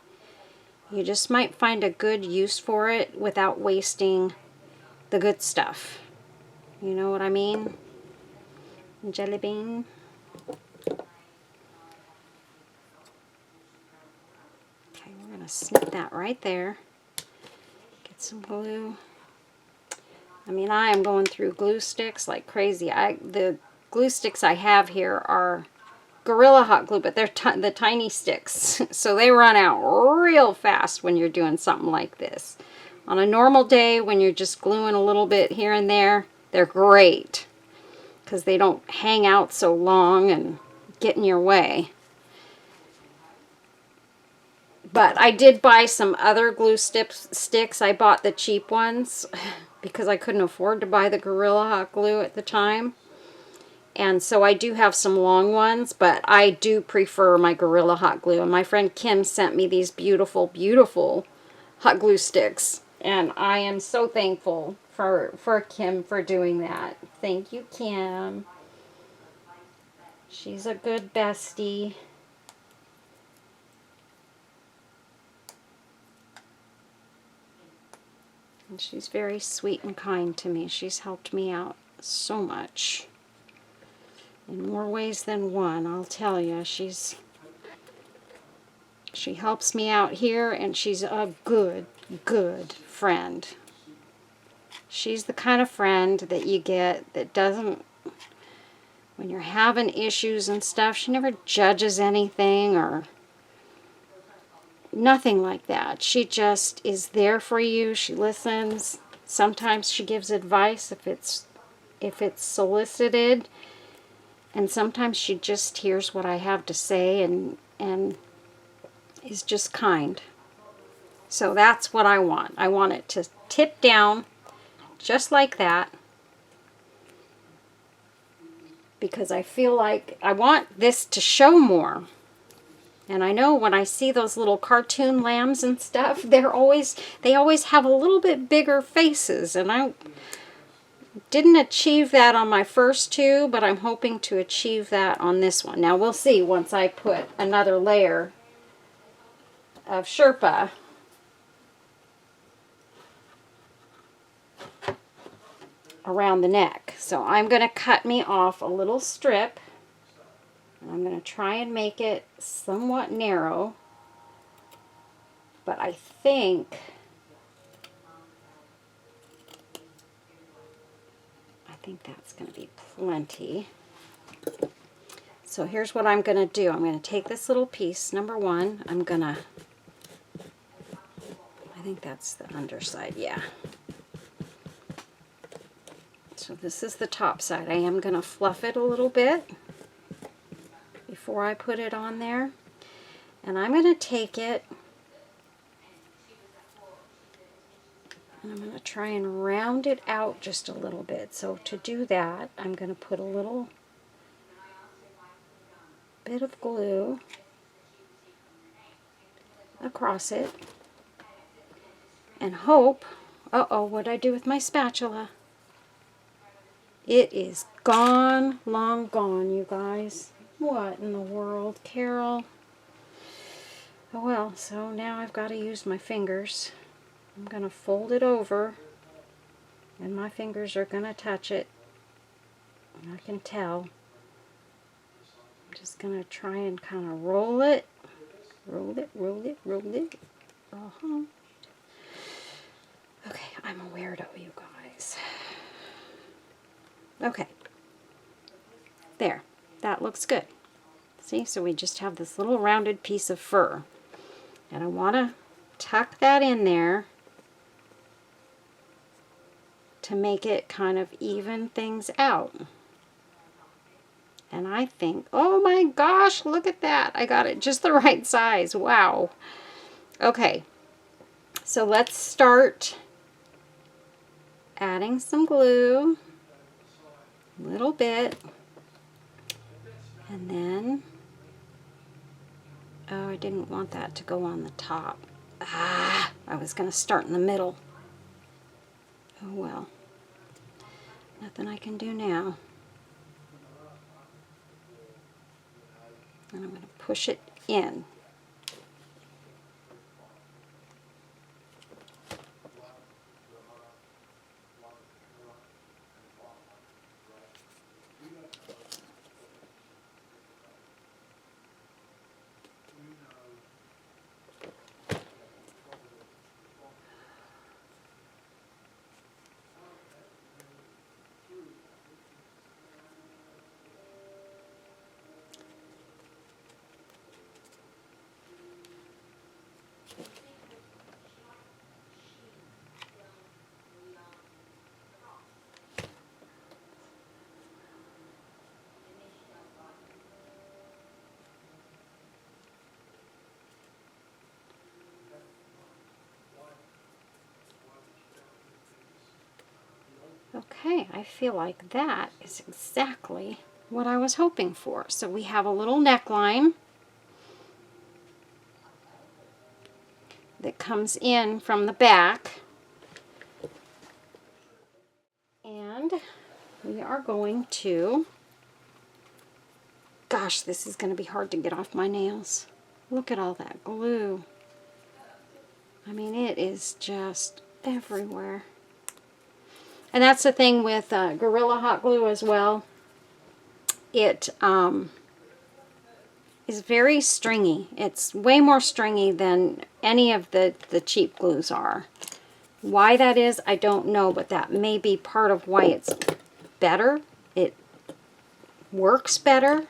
you just might find a good use for it without wasting the good stuff. You know what I mean? Jelly bean. Okay, we're going to snip that right there. Get some glue. I mean, I am going through glue sticks like crazy. The glue sticks I have here are Gorilla Hot Glue, but they're the tiny sticks. So they run out real fast when you're doing something like this. On a normal day, when you're just gluing a little bit here and there, they're great because they don't hang out so long and get in your way. But I did buy some other glue sticks. I bought the cheap ones because I couldn't afford to buy the Gorilla Hot Glue at the time. And so I do have some long ones, but I do prefer my Gorilla Hot Glue. And my friend Kim sent me these beautiful, beautiful hot glue sticks. And I am so thankful for Kim for doing that. Thank you, Kim. She's a good bestie. And she's very sweet and kind to me. She's helped me out so much. In more ways than one, I'll tell you. She helps me out here, and she's a good, good friend. She's the kind of friend that you get that doesn't, when you're having issues and stuff, she never judges anything or nothing like that. She just is there for you. She listens. Sometimes she gives advice if it's solicited. And sometimes she just hears what I have to say and is just kind. So that's what I want. I want it to tip down just like that, because I feel like I want this to show more. And I know when I see those little cartoon lambs and stuff, they always have a little bit bigger faces, and I didn't achieve that on my first two, but I'm hoping to achieve that on this one. Now we'll see once I put another layer of Sherpa around the neck. So I'm going to cut me off a little strip. I'm going to try and make it somewhat narrow, but I think that's going to be plenty. So here's what I'm going to do. I'm going to take this little piece, number one, I think that's the underside, yeah. So this is the top side. I am going to fluff it a little bit before I put it on there. And I'm going to take it and I'm going to try and round it out just a little bit. So to do that, I'm going to put a little bit of glue across it and hope, uh-oh, what'd I do with my spatula? It is gone, long gone, you guys. What in the world, Carol? Oh well, so now I've got to use my fingers. I'm going to fold it over, and my fingers are going to touch it. I can tell. I'm just going to try and kind of roll it. Roll it, roll it, roll it. Uh-huh. Okay, I'm a weirdo, you guys. Okay. There. That looks good. See, so we just have this little rounded piece of fur. And I want to tuck that in there to make it kind of even things out. And I think, oh my gosh, look at that. I got it just the right size. Wow. Okay, so let's start adding some glue, a little bit, and then, oh, I didn't want that to go on the top. Ah, I was going to start in the middle. Oh well, nothing I can do now. And I'm going to push it in. Okay, I feel like that is exactly what I was hoping for. So we have a little neckline that comes in from the back, and we are going to, gosh, this is going to be hard to get off my nails. Look at all that glue. I mean, it is just everywhere. And that's the thing with Gorilla Hot Glue as well. It is very stringy. It's way more stringy than any of the cheap glues are. Why that is, I don't know, but that may be part of why it's better. It works better.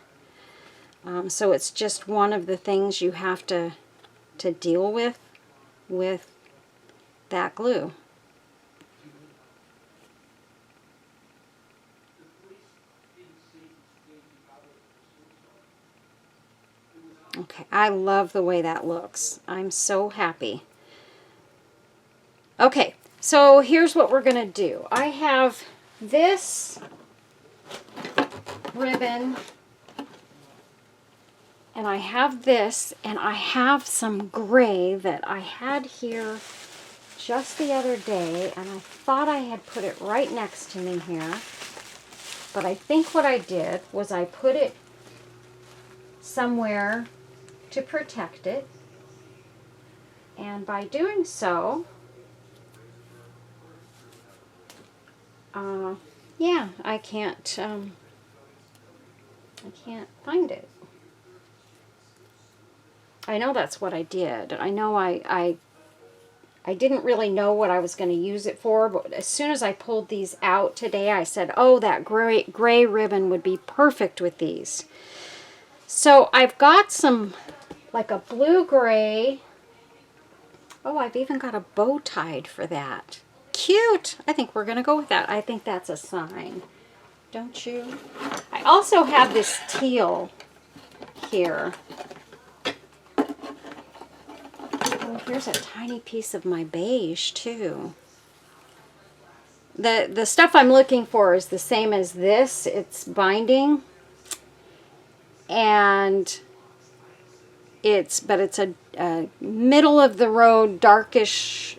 So it's just one of the things you have to deal with that glue. Okay, I love the way that looks. I'm so happy. Okay, so here's what we're going to do. I have this ribbon, and I have this, and I have some gray that I had here just the other day, and I thought I had put it right next to me here. But I think what I did was I put it somewhere to protect it. And by doing so, yeah, I can't find it. I know that's what I did. I know I didn't really know what I was going to use it for, but as soon as I pulled these out today, I said, oh, that gray ribbon would be perfect with these. So I've got some, like a blue-gray. Oh, I've even got a bow tied for that. Cute! I think we're going to go with that. I think that's a sign. Don't you? I also have this teal here. Oh, here's a tiny piece of my beige, too. The stuff I'm looking for is the same as this. It's binding. And it's a middle of the road, darkish,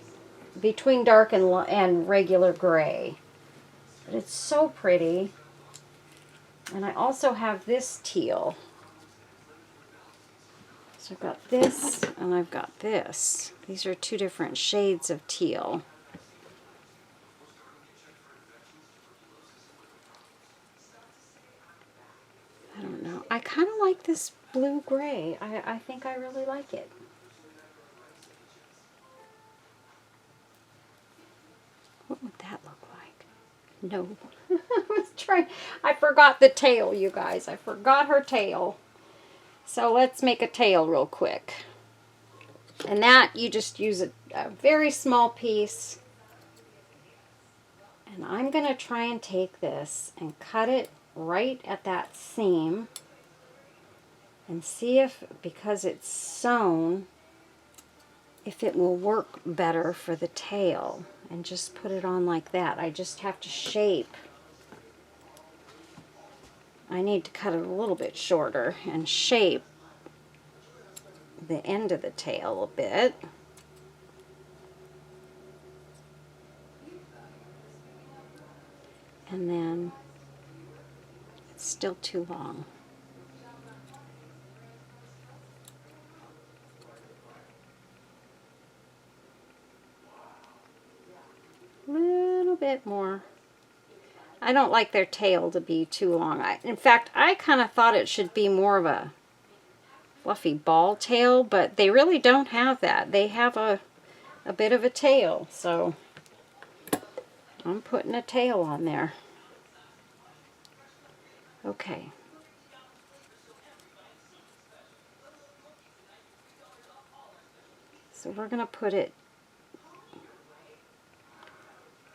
between dark and regular gray. But it's so pretty. And I also have this teal. So I've got this and I've got this. These are two different shades of teal. I don't know. I kind of like this blue-gray. I think I really like it. What would that look like? No. I forgot the tail, you guys. I forgot her tail. So let's make a tail real quick. And that, you just use a very small piece. And I'm going to try and take this and cut it right at that seam and see if, because it's sewn, if it will work better for the tail, and just put it on like that. I just have to shape. I need to cut it a little bit shorter and shape the end of the tail a bit. And then it's still too long. A little bit more. I don't like their tail to be too long. In fact, I kind of thought it should be more of a fluffy ball tail, but they really don't have that. They have a bit of a tail, so I'm putting a tail on there. Okay. So we're going to put it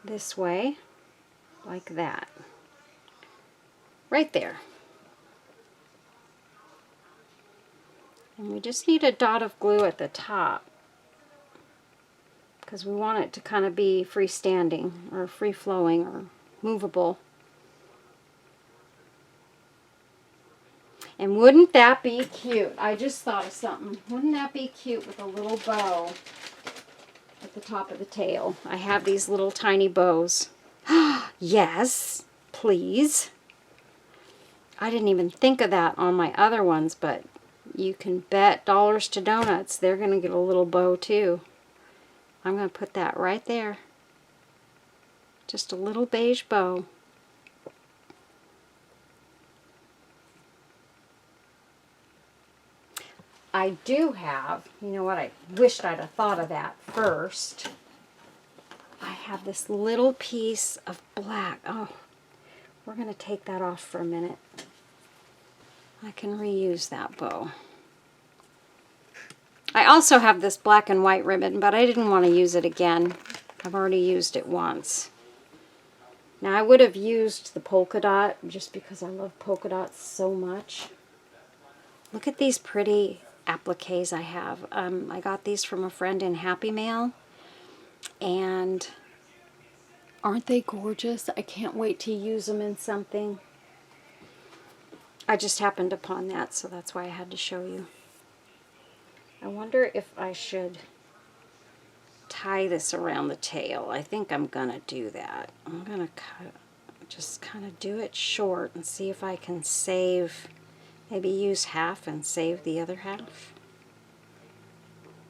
this way, like that. Right there. And we just need a dot of glue at the top, because we want it to kind of be freestanding or free-flowing or movable. And wouldn't that be cute? I just thought of something. Wouldn't that be cute with a little bow at the top of the tail? I have these little tiny bows. Yes, please. I didn't even think of that on my other ones, but you can bet dollars to donuts they're going to get a little bow too. I'm going to put that right there. Just a little beige bow. I do have, you know what, I wished I'd have thought of that first. I have this little piece of black. Oh, we're going to take that off for a minute. I can reuse that bow. I also have this black and white ribbon, but I didn't want to use it again. I've already used it once. Now I would have used the polka dot just because I love polka dots so much. Look at these pretty appliques I have. I got these from a friend in Happy Mail, and aren't they gorgeous? I can't wait to use them in something. I just happened upon that, so that's why I had to show you. I wonder if I should tie this around the tail. I think I'm gonna do that. I'm gonna just kind of do it short and see if I can save, maybe use half and save the other half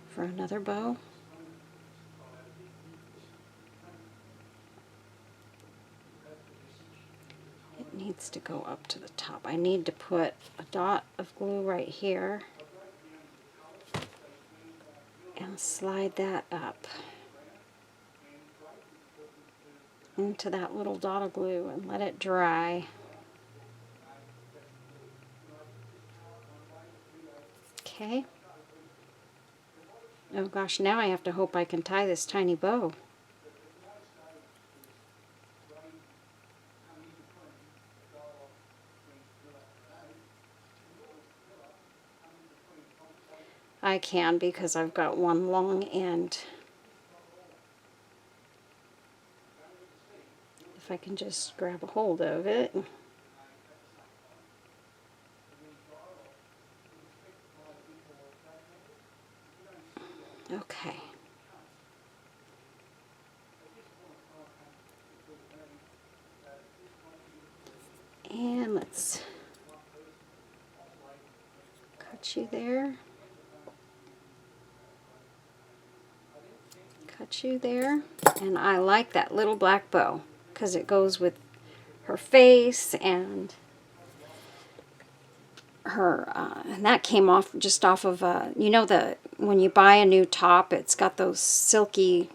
for another bow. It needs to go up to the top. I need to put a dot of glue right here and slide that up into that little dot of glue and let it dry. Okay. Oh gosh, now I have to hope I can tie this tiny bow. I can, because I've got one long end. If I can just grab a hold of it. Okay. And let's cut you there. Cut you there. And I like that little black bow because it goes with her face and her, and that came off just off of, you know, when you buy a new top, it's got those silky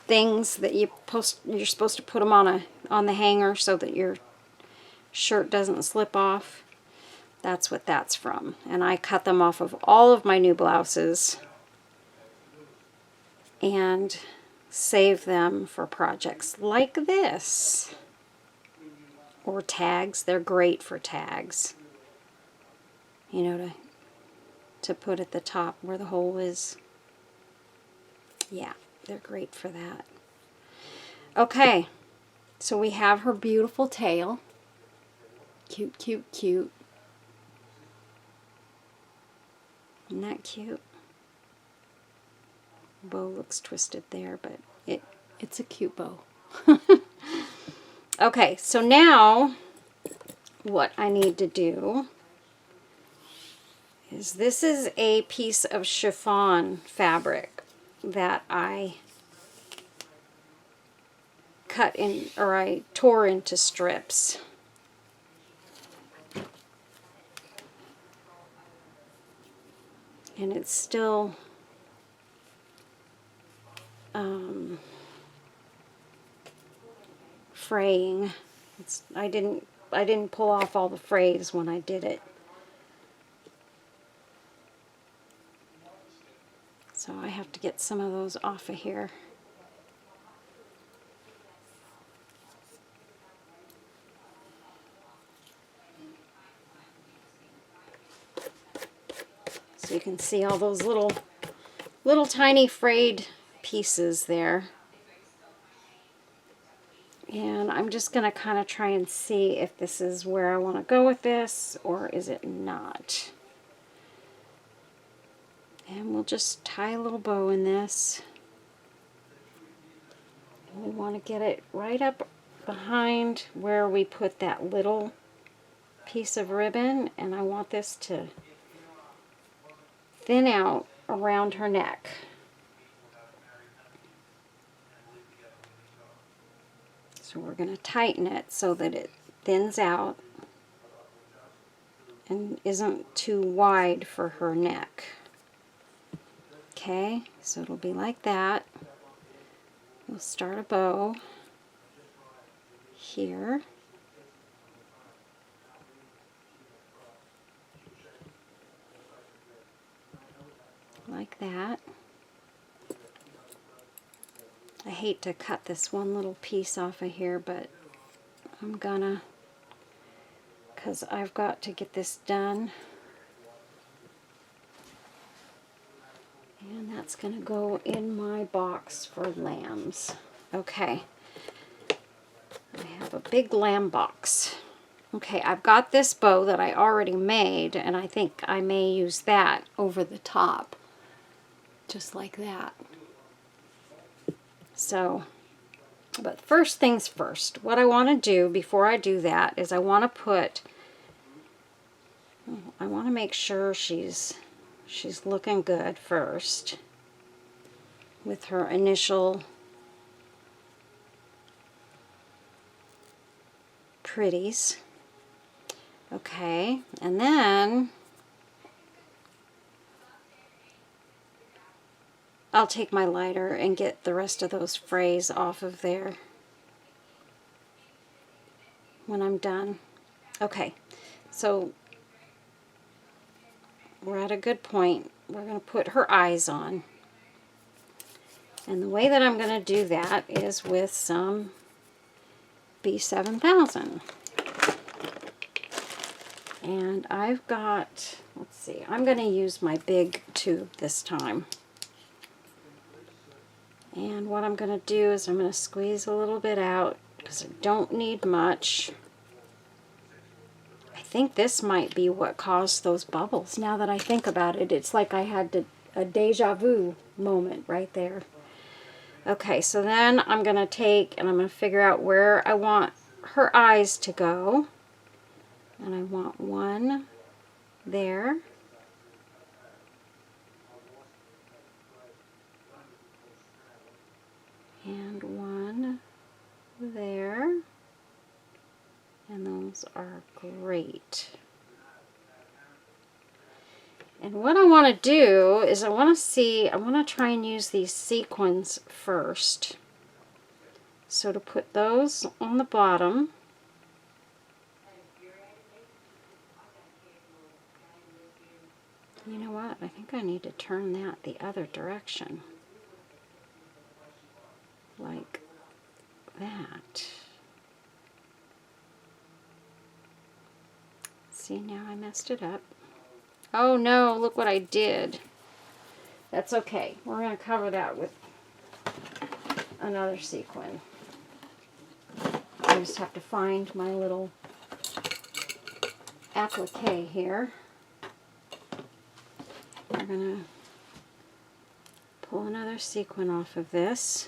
things that you're supposed to put them on the hanger so that your shirt doesn't slip off. That's what that's from. And I cut them off of all of my new blouses and save them for projects like this. or tags. They're great for tags. You know, to put at the top where the hole is. Yeah, they're great for that. Okay, so we have her beautiful tail. Cute, cute, cute. Isn't that cute? Bow looks twisted there, but it's a cute bow. Okay, so now what I need to do is, this is a piece of chiffon fabric that I cut in, or I tore into strips. And it's still fraying. I didn't pull off all the frays when I did it. So I have to get some of those off of here. So you can see all those little tiny frayed pieces there. And I'm just going to kind of try and see if this is where I want to go with this, or is it not. And we'll just tie a little bow in this. And we want to get it right up behind where we put that little piece of ribbon, and I want this to thin out around her neck. So we're going to tighten it so that it thins out and isn't too wide for her neck. Okay, so it'll be like that. We'll start a bow here. Like that. I hate to cut this one little piece off of here, but I'm gonna, because I've got to get this done. And that's gonna go in my box for lambs. Okay, I have a big lamb box. Okay, I've got this bow that I already made, and I think I may use that over the top, just like that. So, but first things first, what I want to do before I do that is I want to make sure she's looking good first with her initial pretties. Okay, and then I'll take my lighter and get the rest of those frays off of there when I'm done. Okay, so we're at a good point. We're going to put her eyes on. And the way that I'm going to do that is with some B7000. And I've got, let's see, I'm going to use my big tube this time. And what I'm going to do is I'm going to squeeze a little bit out because I don't need much. I think this might be what caused those bubbles. Now that I think about it, it's like I had a deja vu moment right there. Okay, so then I'm going to take and I'm going to figure out where I want her eyes to go. And I want one there. And one there. And those are great. And what I want to do is I want to try and use these sequins first. So to put those on the bottom. You know what? I think I need to turn that the other direction. Like that. See, now I messed it up. Oh no, look what I did. That's okay. We're going to cover that with another sequin. I just have to find my little applique here. We're going to pull another sequin off of this.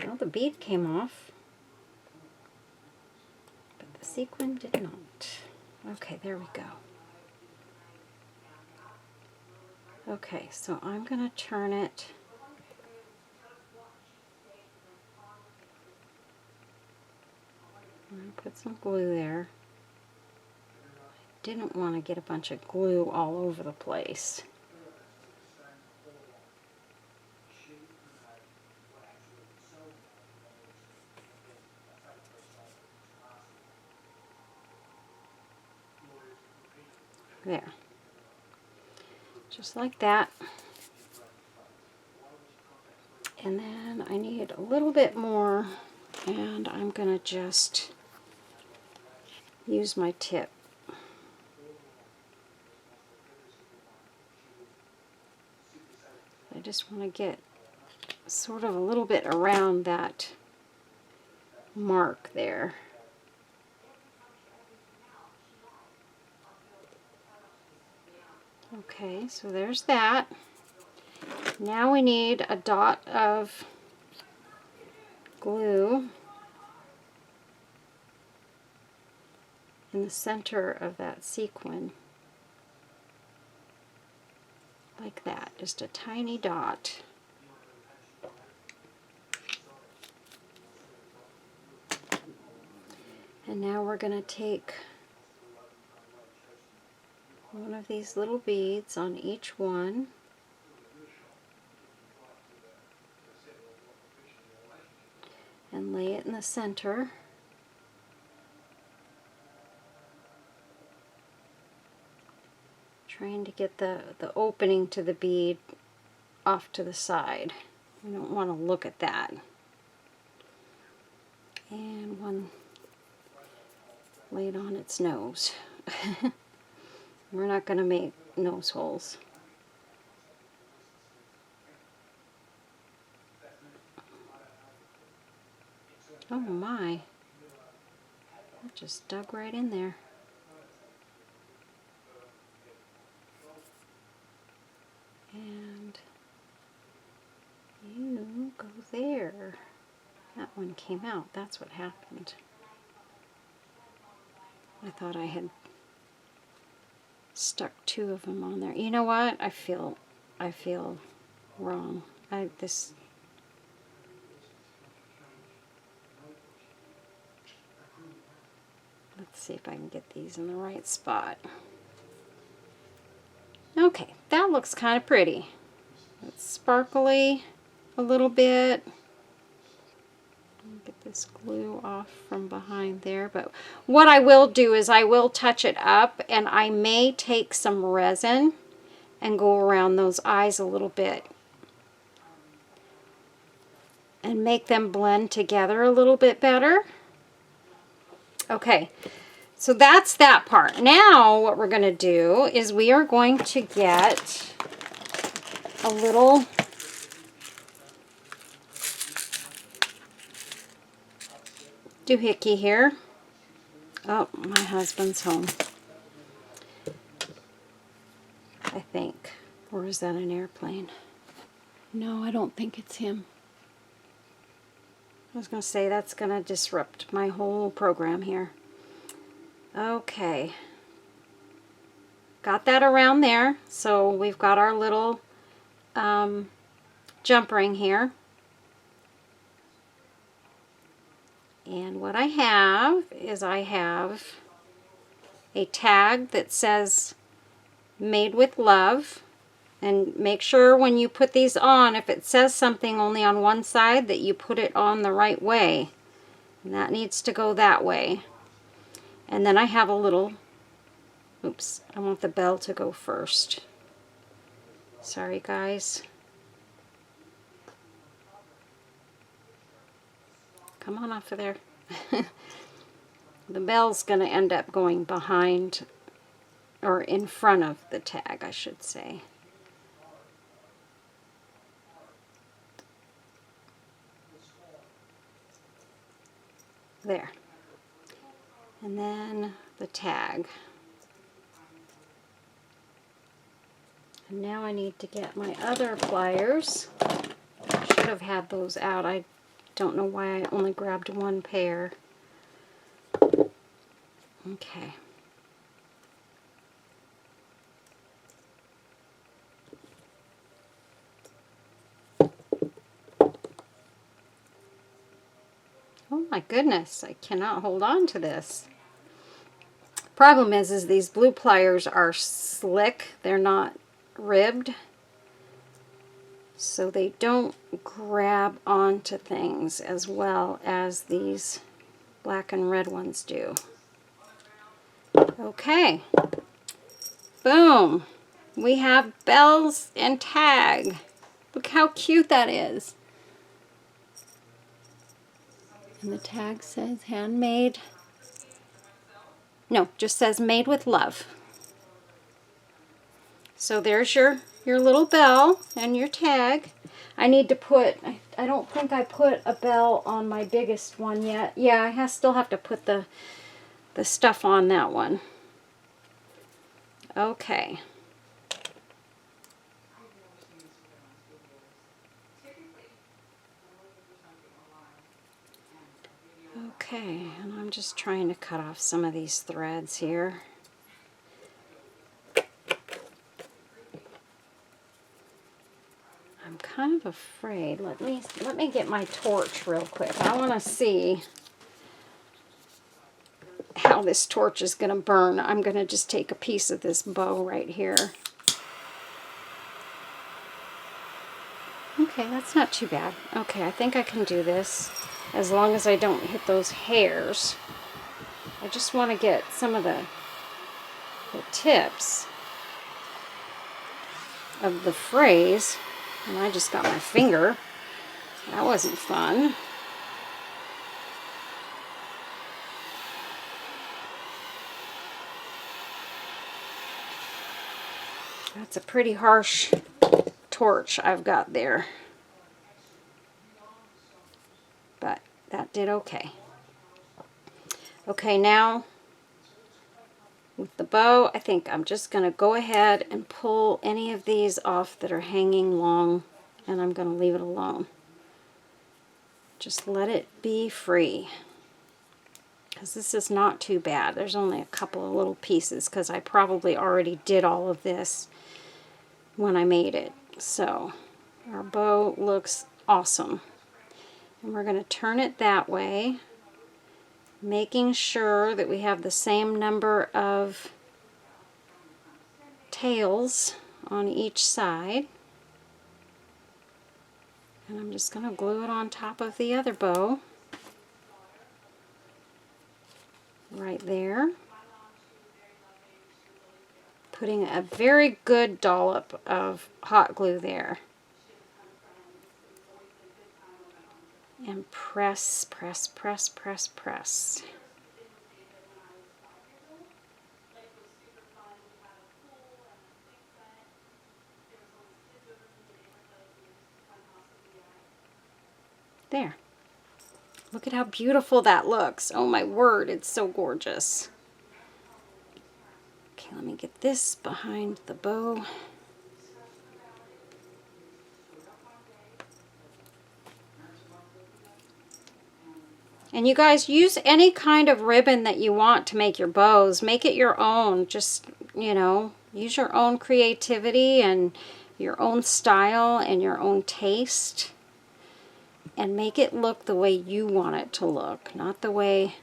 Well, the bead came off, but the sequin did not. Okay, there we go. Okay, so I'm going to turn it and put some glue there. I didn't want to get a bunch of glue all over the place. There. Just like that. And then I need a little bit more, and I'm going to just use my tip. I just want to get sort of a little bit around that mark there. Okay, so there's that. Now we need a dot of glue in the center of that sequin. Like that, just a tiny dot. And now we're going to take one of these little beads on each one. And lay it in the center. Trying to get the opening to the bead off to the side. We don't want to look at that. And one laid on its nose. We're not going to make nose holes. Oh my, that just dug right in there. And you go there. That one came out, that's what happened. I thought I had stuck two of them on there. You know what? I feel wrong. Let's see if I can get these in the right spot. Okay, that looks kind of pretty. It's sparkly a little bit. Get this glue off from behind there, but what I will do is I will touch it up, and I may take some resin and go around those eyes a little bit and make them blend together a little bit better. Okay, so that's that part. Now what we're going to do is we are going to get a little doohickey here. Oh, my husband's home, I think. Or is that an airplane? No, I don't think it's him. I was going to say that's going to disrupt my whole program here. Okay. Got that around there. So we've got our little jump ring here. And what I have is I have a tag that says Made with Love. And make sure when you put these on, if it says something only on one side, that you put it on the right way. And that needs to go that way. And then I have a little Oops, I want the bell to go first. Sorry, guys. Come on off of there. The bell's going to end up going behind, or in front of the tag, I should say. There. And then the tag. And now I need to get my other pliers. I should have had those out. I don't know why I only grabbed one pair. Okay. Oh my goodness, I cannot hold on to this. Problem is these blue pliers are slick. They're not ribbed, so they don't grab onto things as well as these black and red ones do. Okay, boom, we have bells and tag. Look how cute that is. And the tag says handmade. No, just says made with love. So there's your little bell and your tag. I need to put, I don't think I put a bell on my biggest one yet. Yeah, I still have to put the stuff on that one. Okay. Okay, and I'm just trying to cut off some of these threads here. I'm kind of afraid. Let me get my torch real quick. I want to see how this torch is going to burn. I'm going to just take a piece of this bow right here. Okay, that's not too bad. Okay, I think I can do this as long as I don't hit those hairs. I just want to get some of the tips of the phrase. And I just got my finger. That wasn't fun. That's a pretty harsh torch I've got there. But that did okay. Okay, now with the bow, I think I'm just going to go ahead and pull any of these off that are hanging long, and I'm going to leave it alone. Just let it be free, because this is not too bad. There's only a couple of little pieces, because I probably already did all of this when I made it. So our bow looks awesome. And we're going to turn it that way, making sure that we have the same number of tails on each side. And I'm just going to glue it on top of the other bow. Right there. Putting a very good dollop of hot glue there. And press, press, press, press, press. There. Look at how beautiful that looks. Oh my word, it's so gorgeous. Okay, let me get this behind the bow. And you guys, use any kind of ribbon that you want to make your bows. Make it your own. Just, you know, use your own creativity and your own style and your own taste. And make it look the way you want it to look, not the way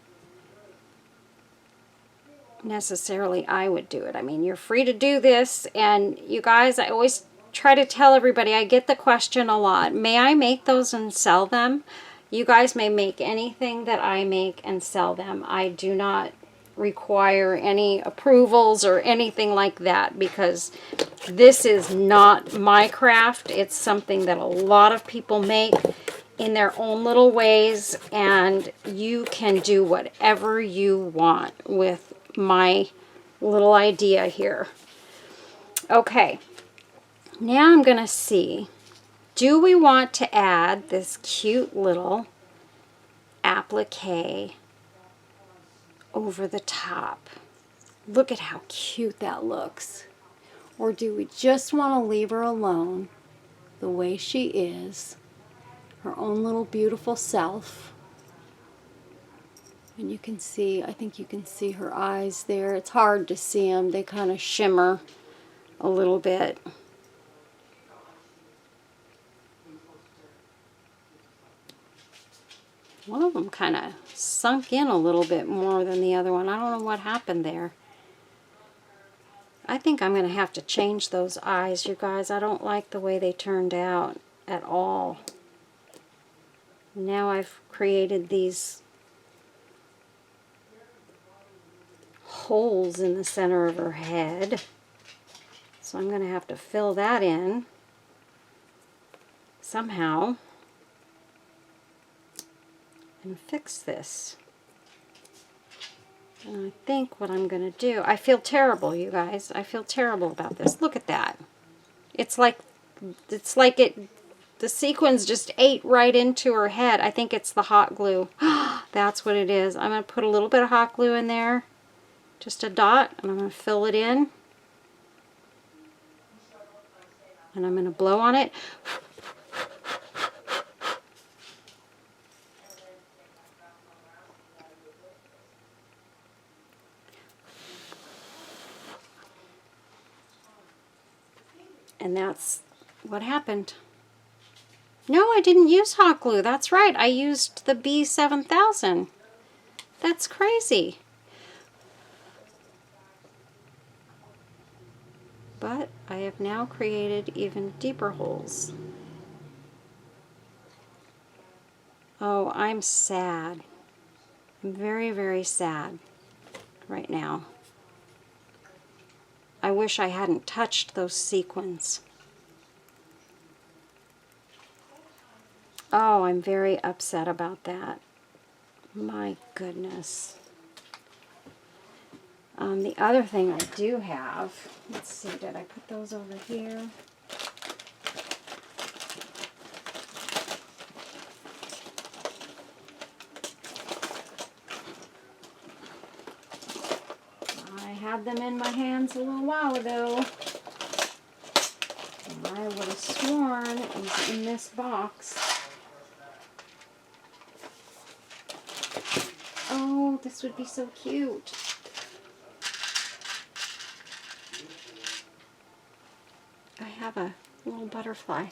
necessarily I would do it. I mean, you're free to do this. And you guys, I always try to tell everybody, I get the question a lot, may I make those and sell them? You guys may make anything that I make and sell them. I do not require any approvals or anything like that, because this is not my craft. It's something that a lot of people make in their own little ways, and you can do whatever you want with my little idea here. Okay, now I'm gonna see, do we want to add this cute little applique over the top? Look at how cute that looks. Or do we just want to leave her alone the way she is, her own little beautiful self? And you can see, I think you can see her eyes there. It's hard to see them. They kind of shimmer a little bit. One of them kind of sunk in a little bit more than the other one. I don't know what happened there. I think I'm going to have to change those eyes, you guys. I don't like the way they turned out at all. Now I've created these holes in the center of her head. So I'm going to have to fill that in somehow and fix this. And I think what I'm going to do, I feel terrible, you guys. I feel terrible about this. Look at that. It's like the sequins just ate right into her head. I think it's the hot glue. That's what it is. I'm going to put a little bit of hot glue in there. Just a dot, and I'm going to fill it in. And I'm going to blow on it. And that's what happened. No, I didn't use hot glue. That's right. I used the B7000. That's crazy. But I have now created even deeper holes. Oh, I'm sad. I'm very, very sad right now. I wish I hadn't touched those sequins. Oh, I'm very upset about that. My goodness. The other thing I do have, let's see, did I put those over here? I had them in my hands a little while ago. And I would have sworn it was in this box. Oh, this would be so cute. I have a little butterfly.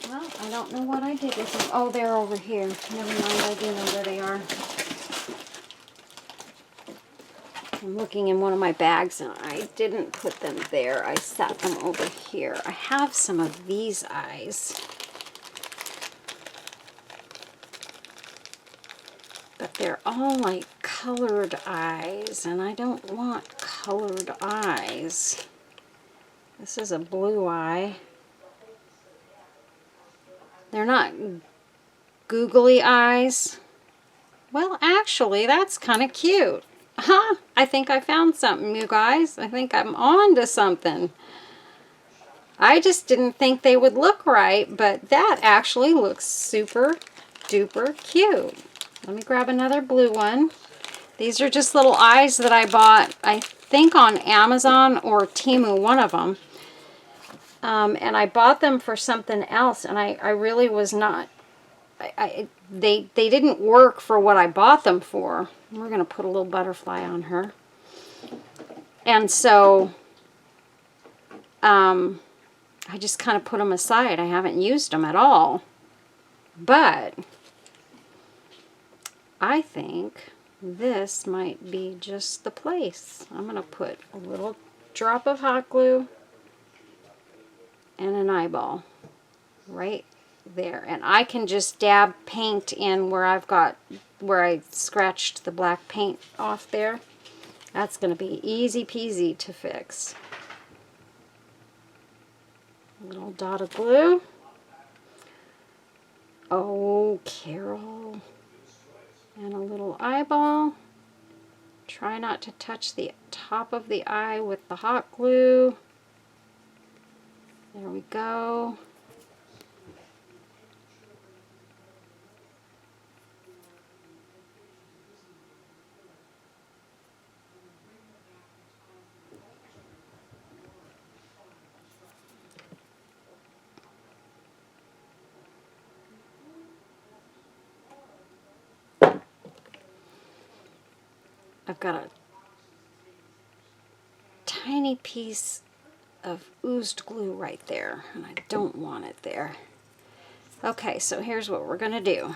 Well, I don't know what I did with them. Oh, they're over here. Never mind, I do know where they are. I'm looking in one of my bags and I didn't put them there. I set them over here. I have some of these eyes. But they're all like colored eyes, and I don't want colored eyes. This is a blue eye. They're not googly eyes. Well, actually, that's kind of cute. Huh? I think I found something, you guys. I think I'm on to something. I just didn't think they would look right, but that actually looks super duper cute. Let me grab another blue one. These are just little eyes that I bought, I think on Amazon or Temu, one of them. And I bought them for something else, and I really was not, they didn't work for what I bought them for. We're going to put a little butterfly on her. And so, I just kind of put them aside. I haven't used them at all. But I think this might be just the place. I'm going to put a little drop of hot glue and an eyeball. right there. And I can just dab paint in where I scratched the black paint off there. That's going to be easy peasy to fix. A little dot of glue. Oh, Carol. And a little eyeball. Try not to touch the top of the eye with the hot glue. There we go. I've got a tiny piece of oozed glue right there, and I don't want it there. Okay, so here's what we're going to do.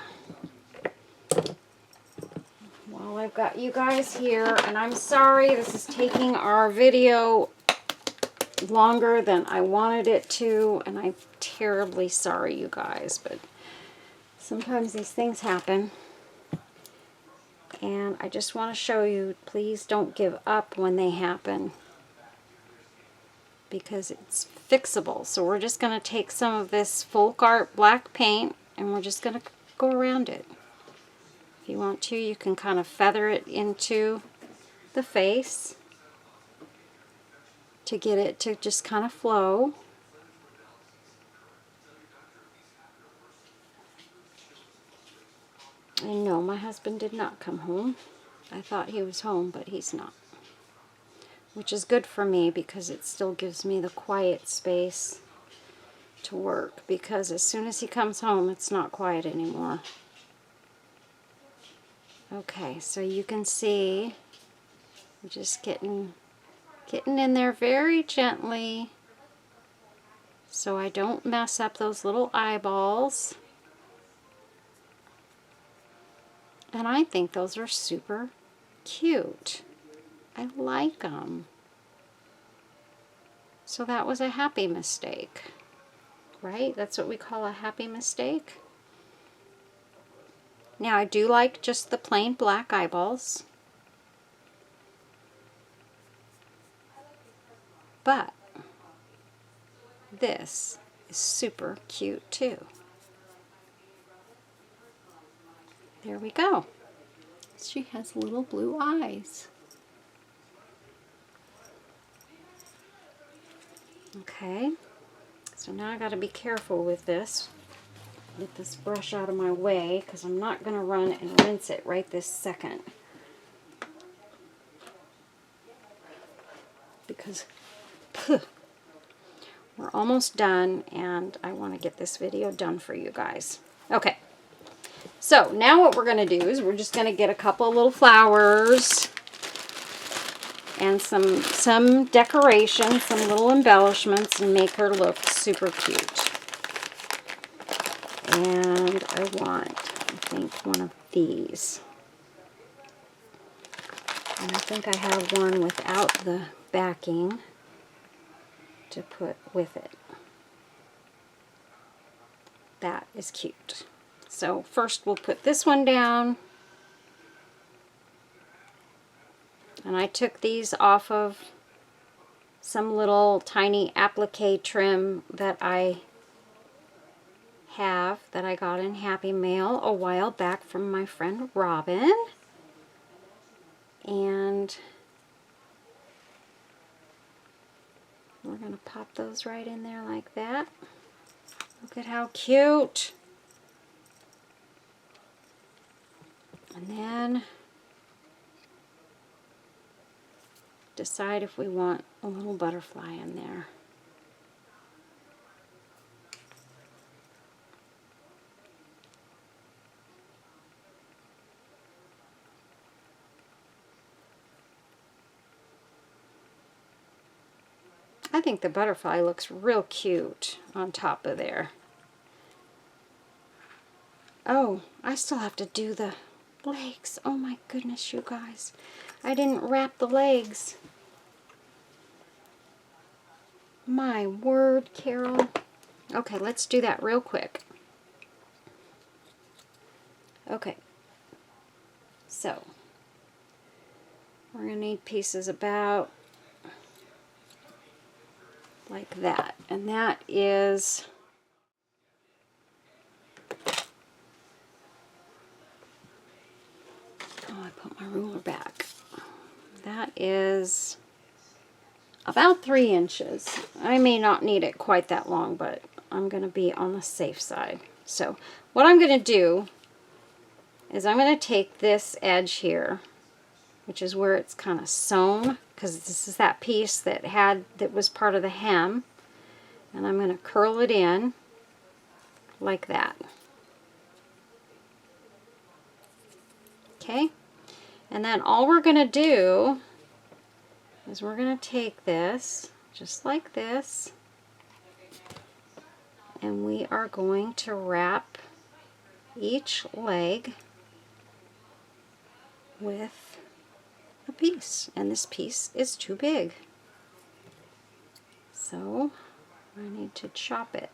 Well, I've got you guys here, and I'm sorry this is taking our video longer than I wanted it to, and I'm terribly sorry, you guys, but sometimes these things happen. And I just want to show you, please don't give up when they happen, because it's fixable. So we're just going to take some of this folk art black paint and we're just going to go around it. If you want to, you can kind of feather it into the face to get it to just kind of flow. And no, my husband did not come home. I thought he was home, but he's not. Which is good for me because it still gives me the quiet space to work, because as soon as he comes home, it's not quiet anymore. Okay, so you can see I'm just getting in there very gently so I don't mess up those little eyeballs. And I think those are super cute. I like them. So that was a happy mistake, right? That's what we call a happy mistake. Now I do like just the plain black eyeballs, but this is super cute too. There we go. She has little blue eyes. Okay, so now I got to be careful with this. Get this brush out of my way because I'm not going to run and rinse it right this second. Because we're almost done and I want to get this video done for you guys. Okay. So now what we're going to do is we're just going to get a couple of little flowers and some decoration, some little embellishments, and make her look super cute. And I want, I think, one of these. And I think I have one without the backing to put with it. That is cute. So first we'll put this one down. And I took these off of some little tiny applique trim that I have, that I got in Happy Mail a while back from my friend Robin. And we're going to pop those right in there like that. Look at how cute. And then decide if we want a little butterfly in there. I think the butterfly looks real cute on top of there. Oh, I still have to do the legs. Oh my goodness, you guys. I didn't wrap the legs. My word, Carol. Okay, let's do that real quick. Okay, so we're going to need pieces about like that. And that is, oh, I put my ruler back. That is about 3 inches. I may not need it quite that long, but I'm going to be on the safe side. So what I'm going to do is I'm going to take this edge here, which is where it's kind of sewn, because this is that piece that was part of the hem, and I'm going to curl it in like that. Okay, and then all we're going to do is we're going to take this just like this, and we are going to wrap each leg with a piece, and this piece is too big, so I need to chop it.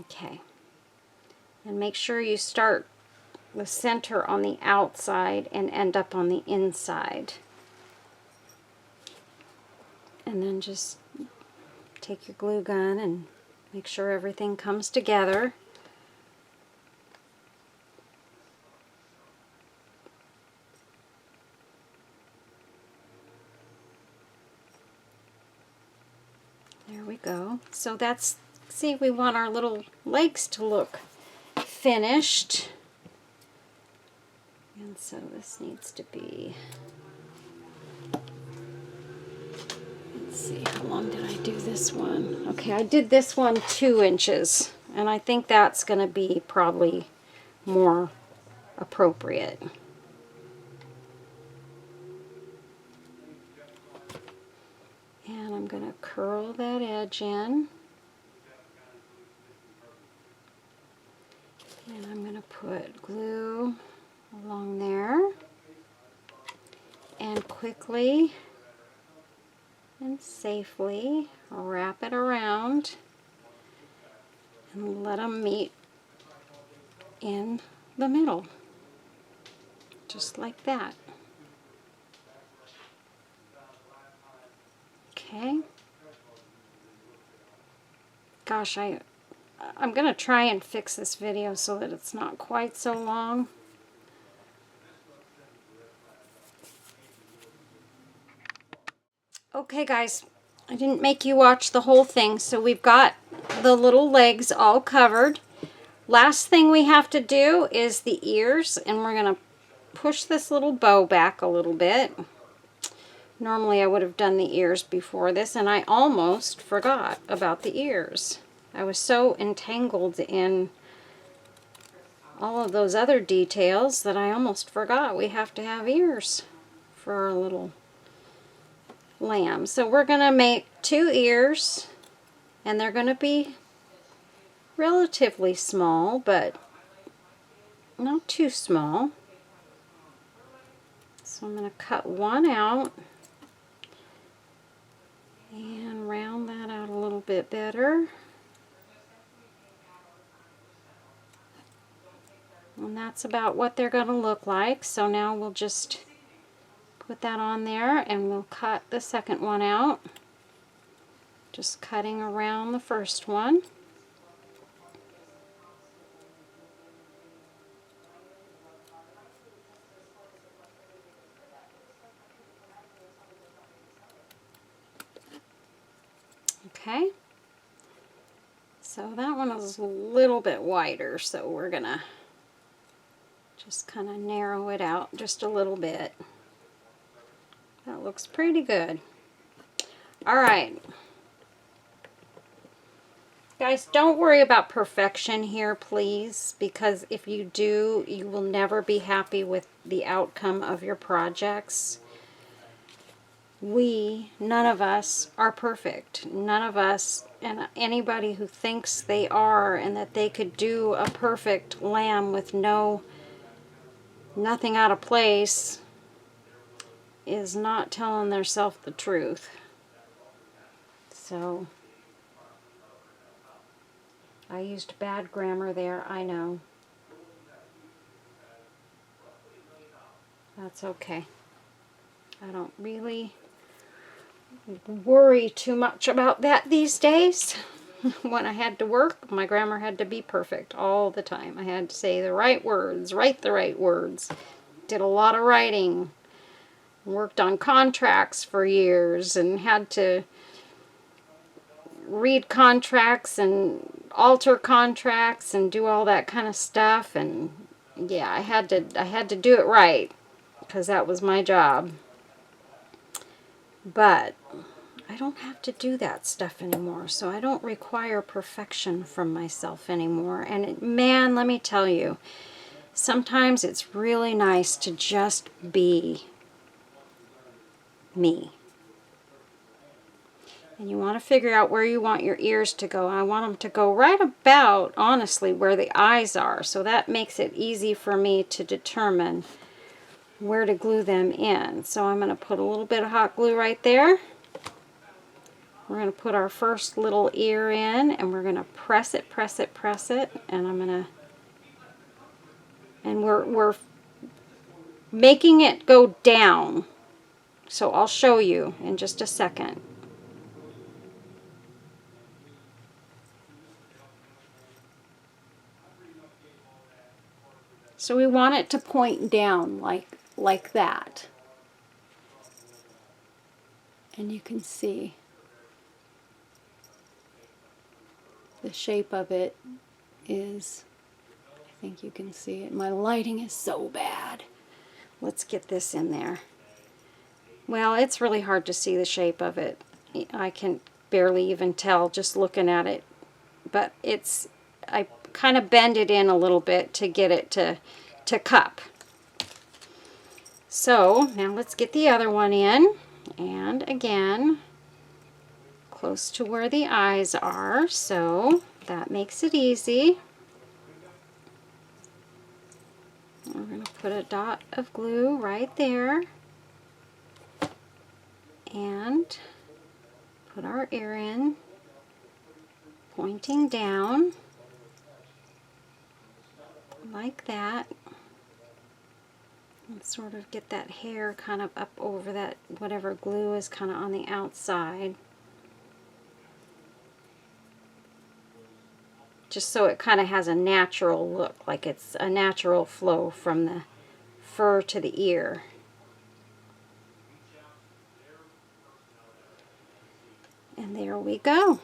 Okay, and make sure you start the center on the outside and end up on the inside, and then just take your glue gun and make sure everything comes together. There we go. So that's, see, we want our little legs to look finished. And so this needs to be, let's see, how long did I do this one? Okay, I did this one 2 inches, and I think that's going to be probably more appropriate. And I'm going to curl that edge in. And I'm going to put glue along there. And quickly and safely wrap it around and let them meet in the middle. Just like that. Okay. Gosh, I'm going to try and fix this video so that it's not quite so long. Okay guys, I didn't make you watch the whole thing, so we've got the little legs all covered. Last thing we have to do is the ears, and we're going to push this little bow back a little bit. Normally I would have done the ears before this, and I almost forgot about the ears. I was so entangled in all of those other details that I almost forgot we have to have ears for our little lamb. So we're going to make 2 ears, and they're going to be relatively small, but not too small. So I'm going to cut one out and round that out a little bit better. And that's about what they're going to look like. So now we'll just put that on there, and we'll cut the second one out. Just cutting around the first one. Okay. So that one is a little bit wider, so we're gonna just kind of narrow it out just a little bit. That looks pretty good. All right. Guys, don't worry about perfection here, please, because if you do, you will never be happy with the outcome of your projects. None of us are perfect. None of us, and anybody who thinks they are and that they could do a perfect lamb with nothing out of place is not telling themselves the truth. So I used bad grammar there, I know. That's okay. I don't really worry too much about that these days. When I had to work, my grammar had to be perfect all the time. I had to say the right words, write the right words. Did a lot of writing. Worked on contracts for years and had to read contracts and alter contracts and do all that kind of stuff. And yeah, I had to do it right because that was my job. But I don't have to do that stuff anymore, so I don't require perfection from myself anymore. And man, let me tell you, sometimes it's really nice to just be me. And you want to figure out where you want your ears to go. I want them to go right about, honestly, where the eyes are. So that makes it easy for me to determine where to glue them in. So I'm going to put a little bit of hot glue right there. We're going to put our first little ear in, and we're going to press it, press it, press it. And I'm going to, and we're making it go down. So I'll show you in just a second. So we want it to point down like that. And you can see the shape of it is, I think you can see it. My lighting is so bad. Let's get this in there. Well, it's really hard to see the shape of it. I can barely even tell just looking at it. But it's, I kind of bend it in a little bit to get it to cup. So now let's get the other one in. And again, close to where the eyes are, so that makes it easy. We're going to put a dot of glue right there and put our ear in, pointing down like that. And sort of get that hair kind of up over that, whatever glue is kind of on the outside. Just so it kind of has a natural look, like it's a natural flow from the fur to the ear. And there we go.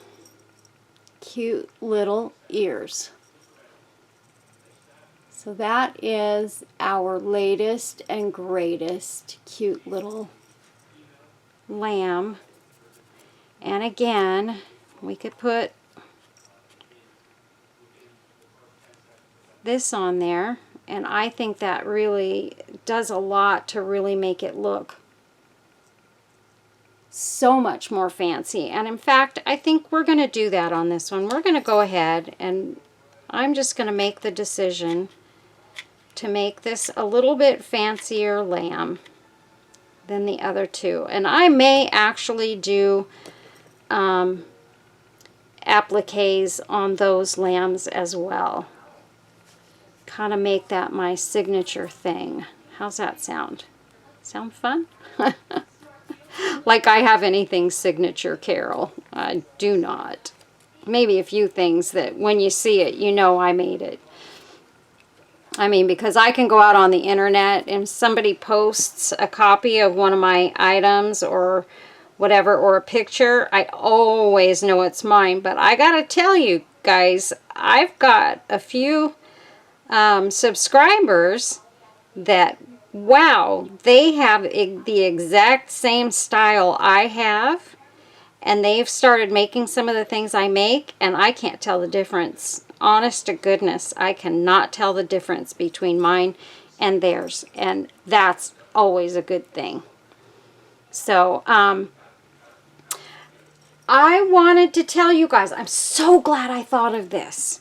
Cute little ears. So that is our latest and greatest cute little lamb. And again, we could put this on there, and I think that really does a lot to really make it look so much more fancy. And in fact, I think we're going to do that on this one. We're going to go ahead and I'm just going to make the decision to make this a little bit fancier lamb than the other two. And I may actually do appliques on those lambs as well. Kind of make that my signature thing. How's that sound? Sound fun? Like I have anything signature, Carol. I do not. Maybe a few things that when you see it, you know I made it. I mean, because I can go out on the internet and somebody posts a copy of one of my items or whatever, or a picture, I always know it's mine. But I gotta tell you guys, I've got a few subscribers that, wow, they have the exact same style I have, and they've started making some of the things I make, and I can't tell the difference. Honest to goodness, I cannot tell the difference between mine and theirs, and that's always a good thing. So, I wanted to tell you guys, I'm so glad I thought of this.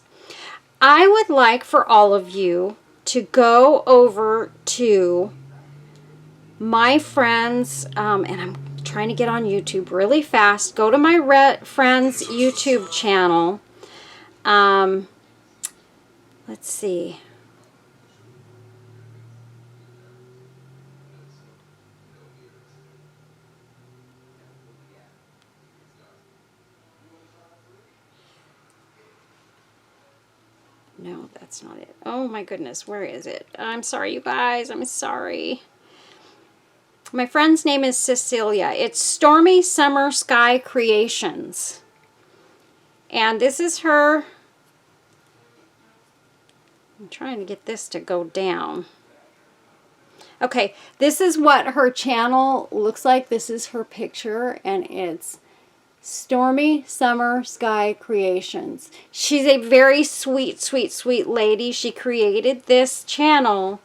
I would like for all of you to go over to my friends, and I'm trying to get on YouTube really fast. Go to my friend's YouTube channel. Let's see. No, that's not it. Oh my goodness, where is it? I'm sorry, you guys. I'm sorry. My friend's name is Cecilia. It's Stormy Summer Sky Creations. And this is her. I'm trying to get this to go down. Okay, this is what her channel looks like. This is her picture, and it's Stormy Summer Sky Creations. She's a very sweet, sweet, sweet lady. She created this channel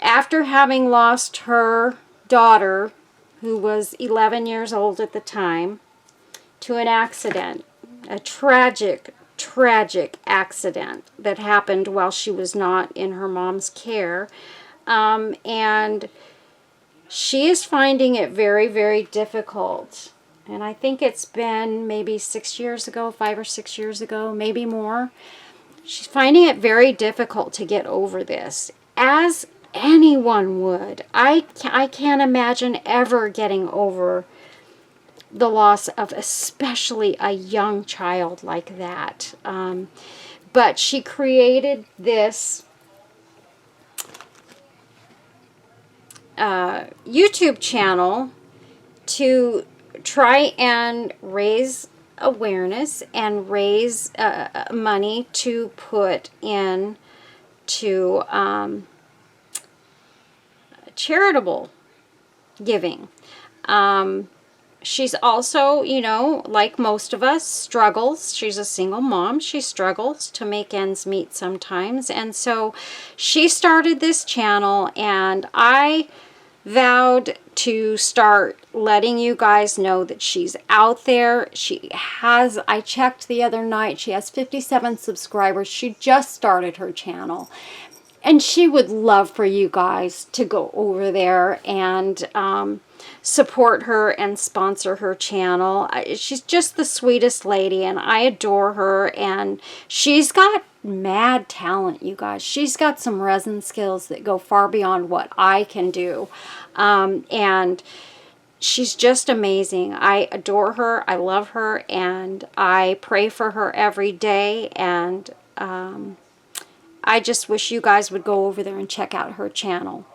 after having lost her daughter, who was 11 years old at the time, to an accident. A tragic, tragic accident that happened while she was not in her mom's care. And she is finding it very, very difficult. And I think it's been maybe 6 years ago, 5 or 6 years ago, maybe more. She's finding it very difficult to get over this, as anyone would. I can't imagine ever getting over the loss of especially a young child like that. But she created this YouTube channel to try and raise awareness and raise money to put in to charitable giving. She's also, you know, like most of us, struggles. She's a single mom. She struggles to make ends meet sometimes. And so she started this channel, and I vowed to start letting you guys know that she's out there. She has, I checked the other night, she has 57 subscribers. She just started her channel. And she would love for you guys to go over there and support her and sponsor her channel. She's just the sweetest lady, and I adore her. And she's got mad talent, you guys. She's got some resin skills that go far beyond what I can do. And she's just amazing. I adore her. I love her. And I pray for her every day. And I just wish you guys would go over there and check out her channel,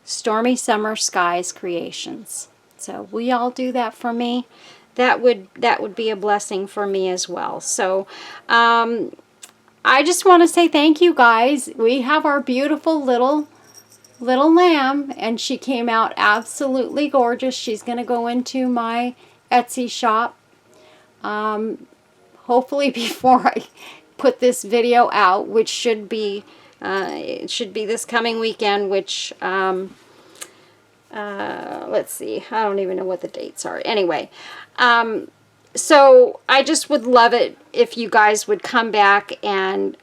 Stormy Summer Skies Creations. So will y'all do that for me? That would be a blessing for me as well. So I just want to say thank you guys. We have our beautiful little lamb, and she came out absolutely gorgeous. She's going to go into my Etsy shop. Hopefully before I put this video out, which should be it should be this coming weekend, which let's see, I don't even know what the dates are. Anyway, so I just would love it if you guys would come back and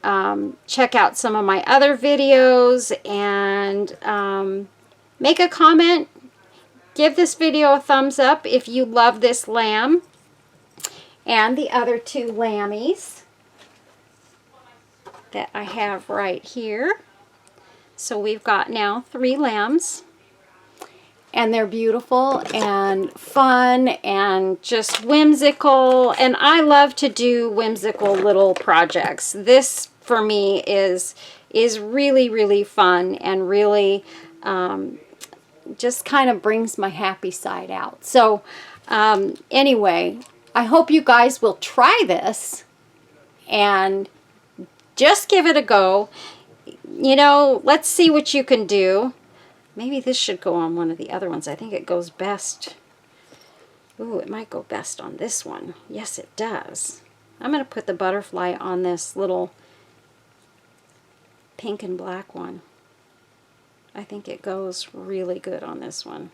check out some of my other videos and make a comment. Give this video a thumbs up if you love this lamb and the other two lammies that I have right here. So we've got now 3 lambs, and they're beautiful and fun and just whimsical, and I love to do whimsical little projects. This for me is really, really fun and really just kind of brings my happy side out. So anyway, I hope you guys will try this and just give it a go. You know, let's see what you can do. Maybe this should go on one of the other ones. I think it goes best. Ooh, it might go best on this one. Yes, it does. I'm going to put the butterfly on this little pink and black one. I think it goes really good on this one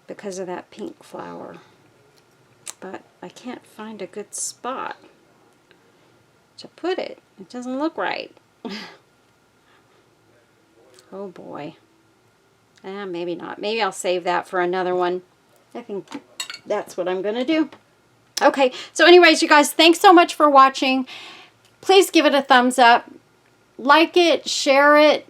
because of that pink flower. But I can't find a good spot to put it. It doesn't look right. Oh boy. Maybe not. Maybe I'll save that for another one. I think that's what I'm going to do. Okay, so anyways, you guys, thanks so much for watching. Please give it a thumbs up. Like it, share it,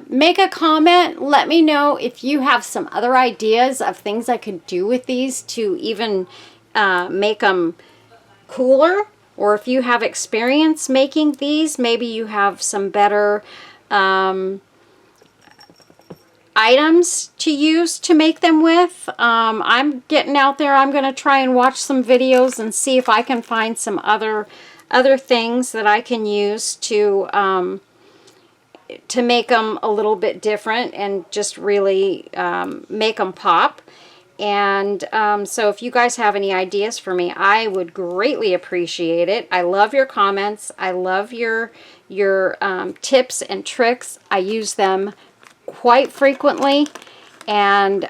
make a comment. Let me know if you have some other ideas of things I could do with these to even make them cooler. Or if you have experience making these, maybe you have some better items to use to make them with. I'm getting out there. I'm going to try and watch some videos and see if I can find some other things that I can use to make them a little bit different and just really make them pop. And so if you guys have any ideas for me, I would greatly appreciate it. I love your comments. I love your tips and tricks. I use them quite frequently, and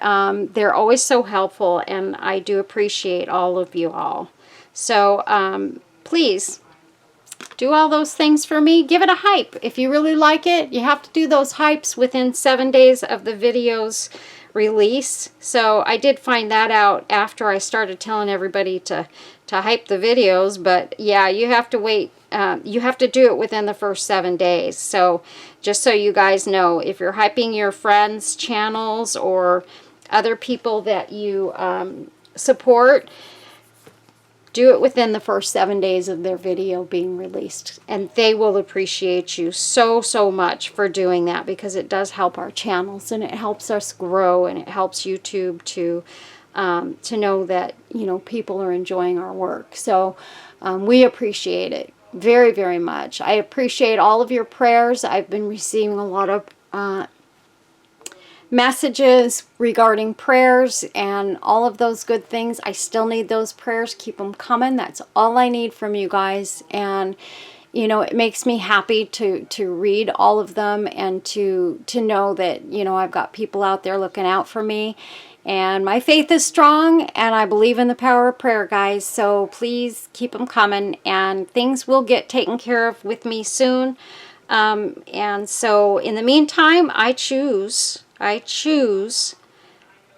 they're always so helpful, and I do appreciate all of you all. So please do all those things for me. Give it a hype. If you really like it, you have to do those hypes within 7 days of the video's release. So I did find that out after I started telling everybody to hype the videos. But yeah, you have to wait. You have to do it within the first 7 days. So just so you guys know, if you're hyping your friends' channels or other people that you support, do it within the first 7 days of their video being released. And they will appreciate you so, so much for doing that, because it does help our channels and it helps us grow, and it helps YouTube to know that, you know, people are enjoying our work. So we appreciate it very, very much. I appreciate all of your prayers. I've been receiving a lot of messages regarding prayers and all of those good things. I still need those prayers. Keep them coming. That's all I need from you guys. And you know, it makes me happy to read all of them, and to know that, you know, I've got people out there looking out for me. And my faith is strong, and I believe in the power of prayer, guys. So please keep them coming, and things will get taken care of with me soon. And so in the meantime, I choose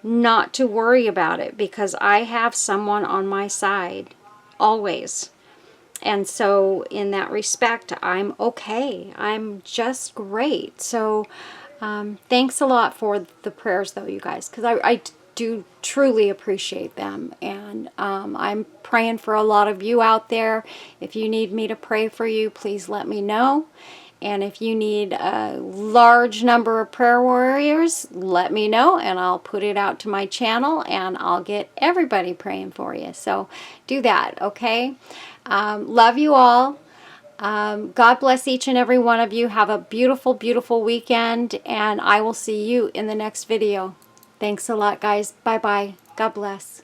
not to worry about it, because I have someone on my side always. And so in that respect, I'm okay. I'm just great. So thanks a lot for the prayers, though, you guys, because I do truly appreciate them. And I'm praying for a lot of you out there. If you need me to pray for you, please let me know. And if you need a large number of prayer warriors, let me know, and I'll put it out to my channel, and I'll get everybody praying for you. So do that, okay? Love you all. God bless each and every one of you. Have a beautiful, beautiful weekend, and I will see you in the next video. Thanks a lot, guys. Bye-bye. God bless.